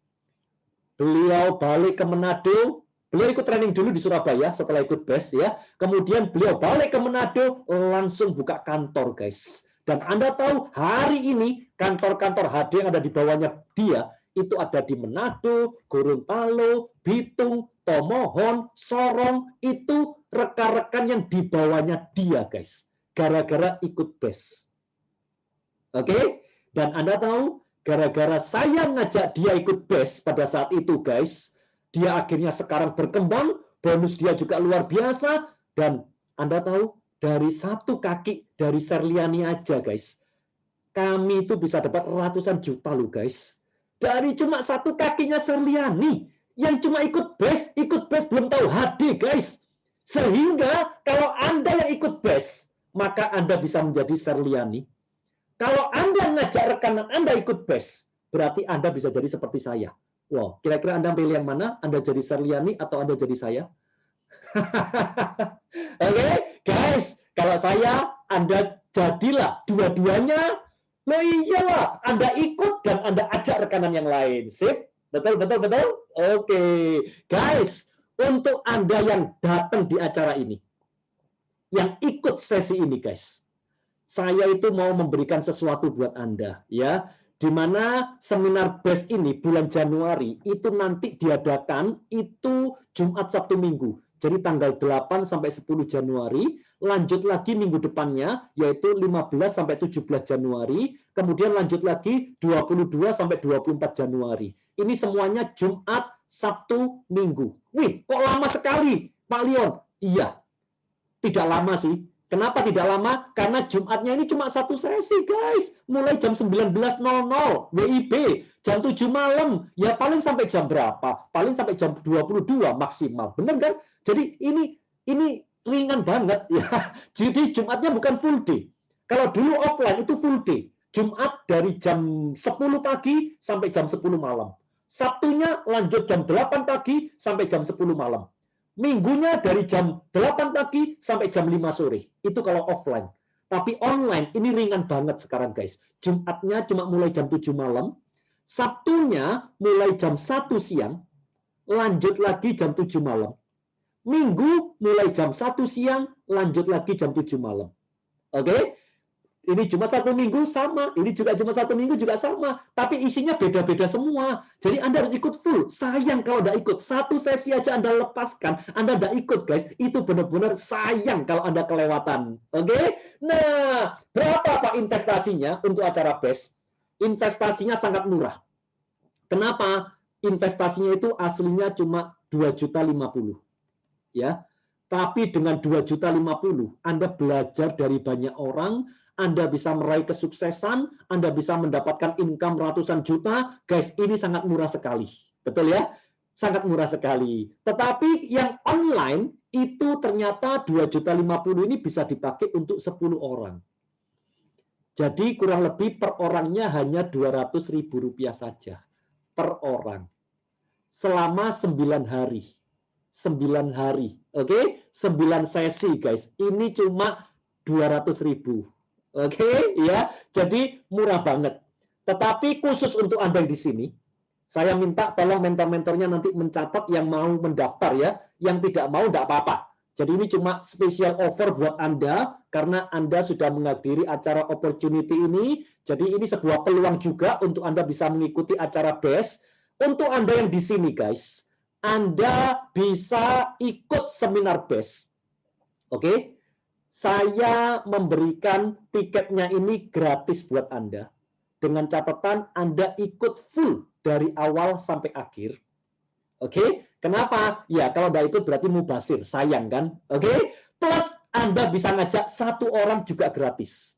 beliau balik ke Manado. Beliau ikut training dulu di Surabaya setelah ikut BEST ya. Kemudian beliau balik ke Manado, langsung buka kantor, guys. Dan Anda tahu hari ini kantor-kantor HD yang ada di bawahnya dia itu ada di Manado, Gorontalo, Bitung, Tomohon, Sorong, itu rekan-rekan yang di bawahnya dia, guys. Gara-gara ikut BEST. Oke? Dan Anda tahu gara-gara saya ngajak dia ikut BEST pada saat itu, guys, dia akhirnya sekarang berkembang, bonus dia juga luar biasa, dan Anda tahu, dari satu kaki dari Serliani aja, guys, kami itu bisa dapat ratusan juta loh, guys. Dari cuma satu kakinya Serliani, yang cuma ikut BEST belum tahu HD, guys. Sehingga kalau Anda yang ikut BEST, maka Anda bisa menjadi Serliani. Kalau Anda ngajak rekanan Anda ikut BEST, berarti Anda bisa jadi seperti saya. Wow, kira-kira Anda pilih yang mana? Anda jadi Serliani atau Anda jadi saya? Oke, Guys, kalau saya, Anda jadilah dua-duanya. Loh iyalah, Anda ikut dan Anda ajak rekanan yang lain. Sip? Betul, betul, betul? Oke. Guys, untuk Anda yang datang di acara ini, yang ikut sesi ini, guys, saya itu mau memberikan sesuatu buat Anda, ya. Di mana seminar BEST ini bulan Januari itu nanti diadakan itu Jumat, Sabtu, Minggu. Jadi tanggal 8 sampai 10 Januari, lanjut lagi minggu depannya yaitu 15 sampai 17 Januari, kemudian lanjut lagi 22 sampai 24 Januari. Ini semuanya Jumat, Sabtu, Minggu. Wih, kok lama sekali, Pak Leon? Iya, tidak lama sih. Kenapa tidak lama? Karena Jumatnya ini cuma satu sesi, guys. Mulai jam 19.00 WIB, jam 7 malam. Ya paling sampai jam berapa? Paling sampai jam 22 maksimal. Benar kan? Jadi ini ringan banget ya. Jadi Jumatnya bukan full day. Kalau dulu offline itu full day. Jumat dari jam 10 pagi sampai jam 10 malam. Sabtunya lanjut jam 8 pagi sampai jam 10 malam. Minggunya dari jam 8 pagi sampai jam 5 sore. Itu kalau offline. Tapi online ini ringan banget sekarang, guys. Jumatnya cuma mulai jam 7 malam. Sabtunya mulai jam 1 siang. Lanjut lagi jam 7 malam. Minggu mulai jam 1 siang. Lanjut lagi jam 7 malam. Oke? Ini cuma satu minggu sama, ini juga cuma satu minggu juga sama, tapi isinya beda-beda semua. Jadi Anda harus ikut full. Sayang kalau tidak ikut. Satu sesi aja Anda lepaskan, Anda tidak ikut, guys. Itu benar-benar sayang kalau Anda kelewatan. Oke? Nah, berapa Pak investasinya untuk acara BEST? Investasinya sangat murah. Kenapa? Investasinya itu aslinya cuma 2.050.000. Ya. Tapi dengan 2.050.000, Anda belajar dari banyak orang, Anda bisa meraih kesuksesan, Anda bisa mendapatkan income ratusan juta. Guys, ini sangat murah sekali. Betul ya? Sangat murah sekali. Tetapi yang online itu ternyata 2.050.000 ini bisa dipakai untuk 10 orang. Jadi kurang lebih per orangnya hanya Rp200.000 saja. Per orang. Selama 9 hari. 9 hari. Oke? 9 sesi, guys. Ini cuma 200.000. Oke, ya. Jadi murah banget. Tetapi khusus untuk Anda di sini, saya minta tolong mentor-mentornya nanti mencatat yang mau mendaftar ya, yang tidak mau tidak apa-apa. Jadi ini cuma special offer buat Anda karena Anda sudah menghadiri acara opportunity ini. Jadi ini sebuah peluang juga untuk Anda bisa mengikuti acara BEST. Untuk Anda yang di sini, guys, Anda bisa ikut seminar BEST. Oke? Saya memberikan tiketnya ini gratis buat Anda. Dengan catatan Anda ikut full dari awal sampai akhir. Oke? Kenapa? Ya, kalau tidak ikut berarti mubasir. Sayang kan? Oke? Plus Anda bisa ngajak satu orang juga gratis.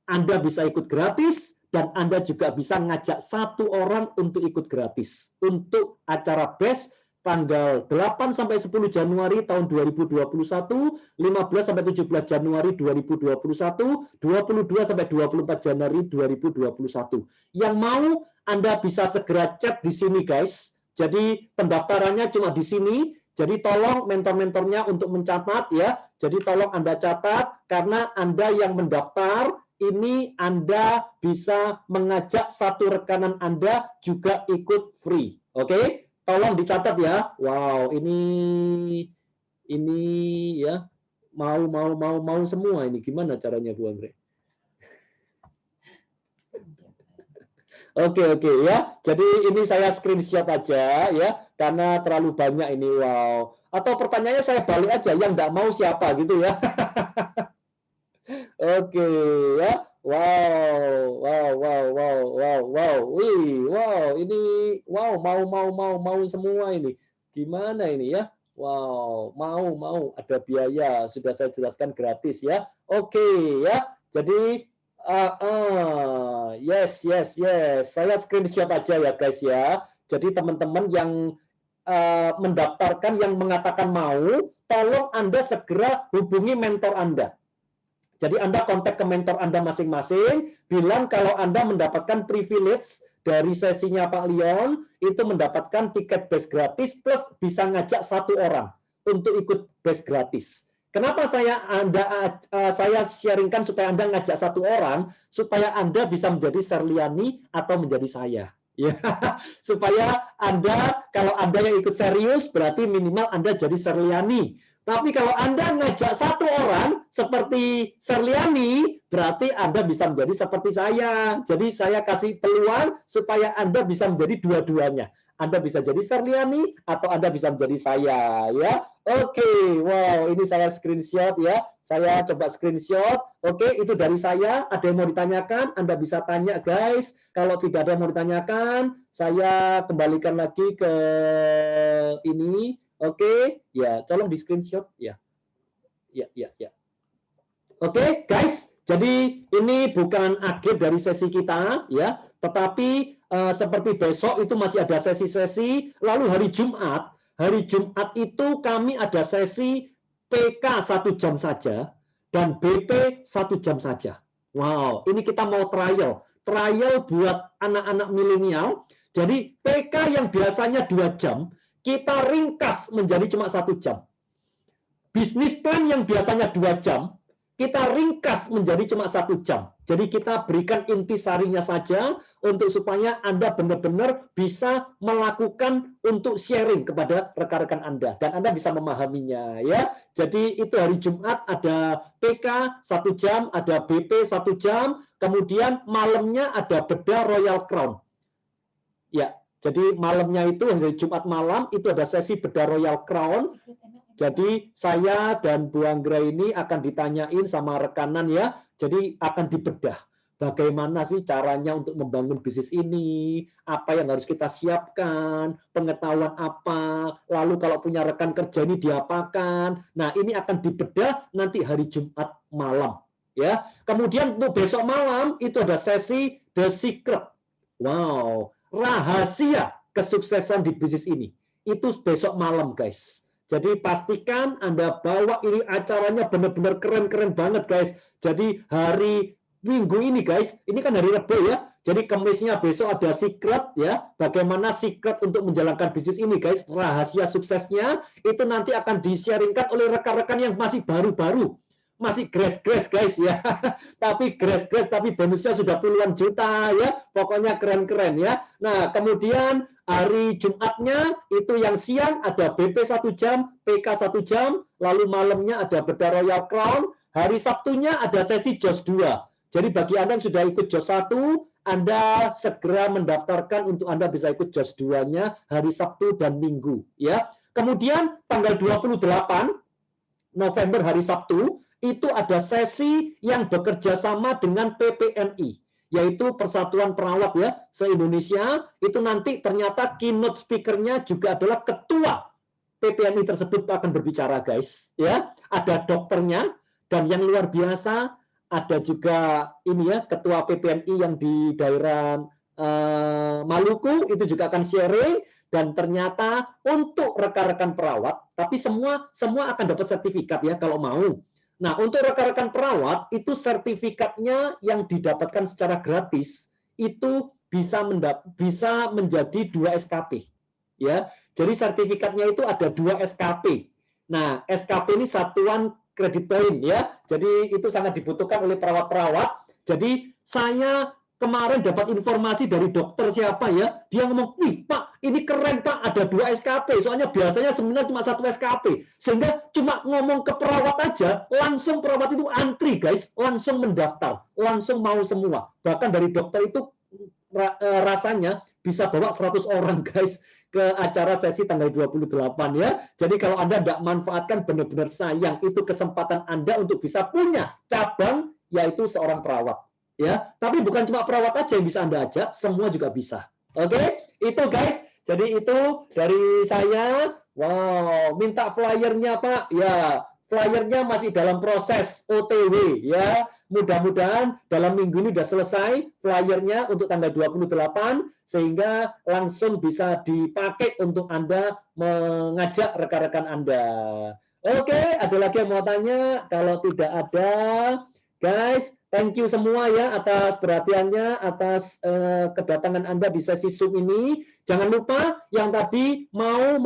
Anda bisa ikut gratis dan Anda juga bisa ngajak satu orang untuk ikut gratis. Untuk acara BEST tanggal 8 sampai 10 Januari tahun 2021, 15 sampai 17 Januari 2021, 22 sampai 24 Januari 2021. Yang mau Anda bisa segera chat di sini, guys. Jadi pendaftarannya cuma di sini. Jadi tolong mentor-mentornya untuk mencatat ya. Jadi tolong Anda catat karena Anda yang mendaftar ini Anda bisa mengajak satu rekanan Anda juga ikut free. Oke? Tolong dicatat ya. Wow, ini ya mau semua ini. Gimana caranya Bu Andre? Oke ya. Jadi ini saya screenshot aja ya karena terlalu banyak ini. Wow. Atau pertanyaannya saya balik aja, yang nggak mau siapa gitu ya. Oke ya. Wow. Wih, wow, ini wow, mau semua ini. Gimana ini ya? Wow, mau ada biaya, sudah saya jelaskan gratis ya. Oke ya. Jadi yes. Saya screenshot aja ya guys ya. Jadi teman-teman yang mendaftarkan yang mengatakan mau, tolong Anda segera hubungi mentor Anda. Jadi Anda kontak ke mentor Anda masing-masing, bilang kalau Anda mendapatkan privilege dari sesinya Pak Leon, itu mendapatkan tiket BEST gratis, plus bisa ngajak satu orang untuk ikut BEST gratis. Kenapa saya sharingkan supaya Anda ngajak satu orang, supaya Anda bisa menjadi Serliani atau menjadi saya. Ya, supaya Anda, kalau Anda yang ikut serius, berarti minimal Anda jadi Serliani. Tapi kalau Anda ngajak satu orang seperti Serliani, berarti Anda bisa menjadi seperti saya. Jadi saya kasih peluang supaya Anda bisa menjadi dua-duanya. Anda bisa jadi Serliani atau Anda bisa menjadi saya, ya. Oke, wow, ini saya screenshot ya. Saya coba screenshot. Oke, itu dari saya. Ada yang mau ditanyakan? Anda bisa tanya, guys. Kalau tidak ada yang mau ditanyakan, saya kembalikan lagi ke ini. Oke, ya, tolong di screenshot ya. Ya. Oke, guys. Jadi ini bukan akhir dari sesi kita, ya. Tetapi seperti besok itu masih ada sesi-sesi. Lalu hari Jumat itu kami ada sesi PK 1 jam saja dan BP 1 jam saja. Wow, ini kita mau trial buat anak-anak milenial. Jadi PK yang biasanya 2 jam, kita ringkas menjadi cuma 1 jam. Bisnis plan yang biasanya 2 jam, kita ringkas menjadi cuma 1 jam. Jadi kita berikan intisarinya saja untuk supaya Anda benar-benar bisa melakukan untuk sharing kepada rekan-rekan Anda dan Anda bisa memahaminya, ya. Jadi itu hari Jumat ada PK 1 jam, ada BP 1 jam, kemudian malamnya ada bedah Royal Crown. Ya, jadi malamnya itu hari Jumat malam itu ada sesi bedah Royal Crown. Jadi saya dan Bu Anggra ini akan ditanyain sama rekanan ya. Jadi akan dibedah. Bagaimana sih caranya untuk membangun bisnis ini? Apa yang harus kita siapkan? Pengetahuan apa? Lalu kalau punya rekan kerja ini diapakan? Nah, ini akan dibedah nanti hari Jumat malam. Ya. Kemudian untuk besok malam itu ada sesi The Secret. Wow, rahasia kesuksesan di bisnis ini. Itu besok malam, guys. Jadi pastikan Anda bawa ini acaranya benar-benar keren-keren banget, guys. Jadi hari Minggu ini, guys, ini kan hari Rabu ya. Jadi Kamisnya besok ada secret ya. Bagaimana secret untuk menjalankan bisnis ini, guys. Rahasia suksesnya itu nanti akan di-sharingkan oleh rekan-rekan yang masih baru-baru. Masih grass-grass, guys ya. Tapi grass-grass tapi bonusnya sudah puluhan juta ya. Pokoknya keren-keren ya. Nah, kemudian hari Jumatnya itu yang siang ada BP 1 jam, PK 1 jam, lalu malamnya ada bedah Royal Crown, hari Sabtunya ada sesi JOS 2. Jadi bagi Anda yang sudah ikut JOS 1, Anda segera mendaftarkan untuk Anda bisa ikut JOS 2-nya hari Sabtu dan Minggu ya. Kemudian tanggal 28 November hari Sabtu itu ada sesi yang bekerja sama dengan PPNI, yaitu Persatuan Perawat ya se-Indonesia. Itu nanti ternyata keynote speaker-nya juga adalah ketua PPNI tersebut akan berbicara, guys. Ya, ada dokternya dan yang luar biasa ada juga ini ya ketua PPNI yang di daerah Maluku itu juga akan sharing. Dan ternyata untuk rekan-rekan perawat, tapi semua akan dapat sertifikat ya kalau mau. Nah, untuk rekan-rekan perawat itu sertifikatnya yang didapatkan secara gratis itu bisa menjadi 2 SKP. Ya. Jadi sertifikatnya itu ada 2 SKP. Nah, SKP ini satuan kredit poin ya. Jadi itu sangat dibutuhkan oleh perawat-perawat. Jadi saya kemarin dapat informasi dari dokter siapa ya, dia ngomong, wih Pak, ini keren Pak, ada 2 SKP, soalnya biasanya sebenarnya cuma 1 SKP, sehingga cuma ngomong ke perawat aja, langsung perawat itu antri guys, langsung mendaftar, langsung mau semua, bahkan dari dokter itu rasanya bisa bawa 100 orang guys, ke acara sesi tanggal 28 ya. Jadi kalau Anda tidak manfaatkan benar-benar sayang, itu kesempatan Anda untuk bisa punya cabang, yaitu seorang perawat. Ya, tapi bukan cuma perawat aja yang bisa Anda ajak, semua juga bisa. Oke, itu guys. Jadi itu dari saya. Wow, minta flyernya Pak. Ya, flyernya masih dalam proses OTW ya. Mudah-mudahan dalam minggu ini sudah selesai flyernya untuk tanggal 28 sehingga langsung bisa dipakai untuk Anda mengajak rekan-rekan Anda. Oke, ada lagi yang mau tanya? Kalau tidak ada, guys, Thank you semua ya atas perhatiannya, atas kedatangan Anda di sesi Zoom ini. Jangan lupa yang tadi mau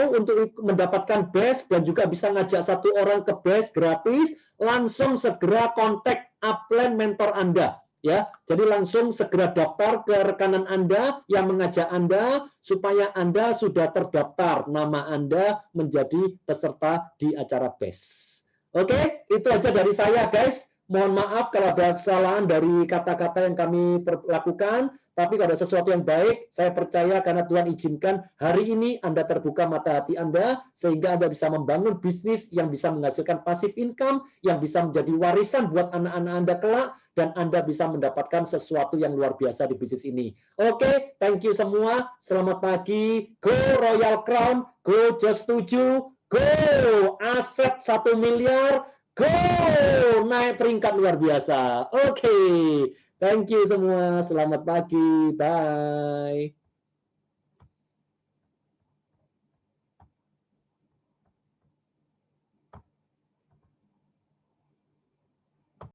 untuk mendapatkan badge dan juga bisa ngajak satu orang ke badge gratis, langsung segera kontak upline mentor Anda. Ya, jadi langsung segera daftar ke rekanan Anda yang mengajak Anda supaya Anda sudah terdaftar, nama Anda menjadi peserta di acara badge. Oke, itu aja dari saya guys. Mohon maaf kalau ada kesalahan dari kata-kata yang kami lakukan, tapi kalau ada sesuatu yang baik, saya percaya karena Tuhan izinkan hari ini Anda terbuka mata hati Anda, sehingga Anda bisa membangun bisnis yang bisa menghasilkan passive income, yang bisa menjadi warisan buat anak-anak Anda kelak, dan Anda bisa mendapatkan sesuatu yang luar biasa di bisnis ini. Oke, thank you semua. Selamat pagi. Go Royal Crown, go Just 7, go aset 1 miliar, go naik peringkat luar biasa. Oke, thank you semua. Selamat pagi. Bye.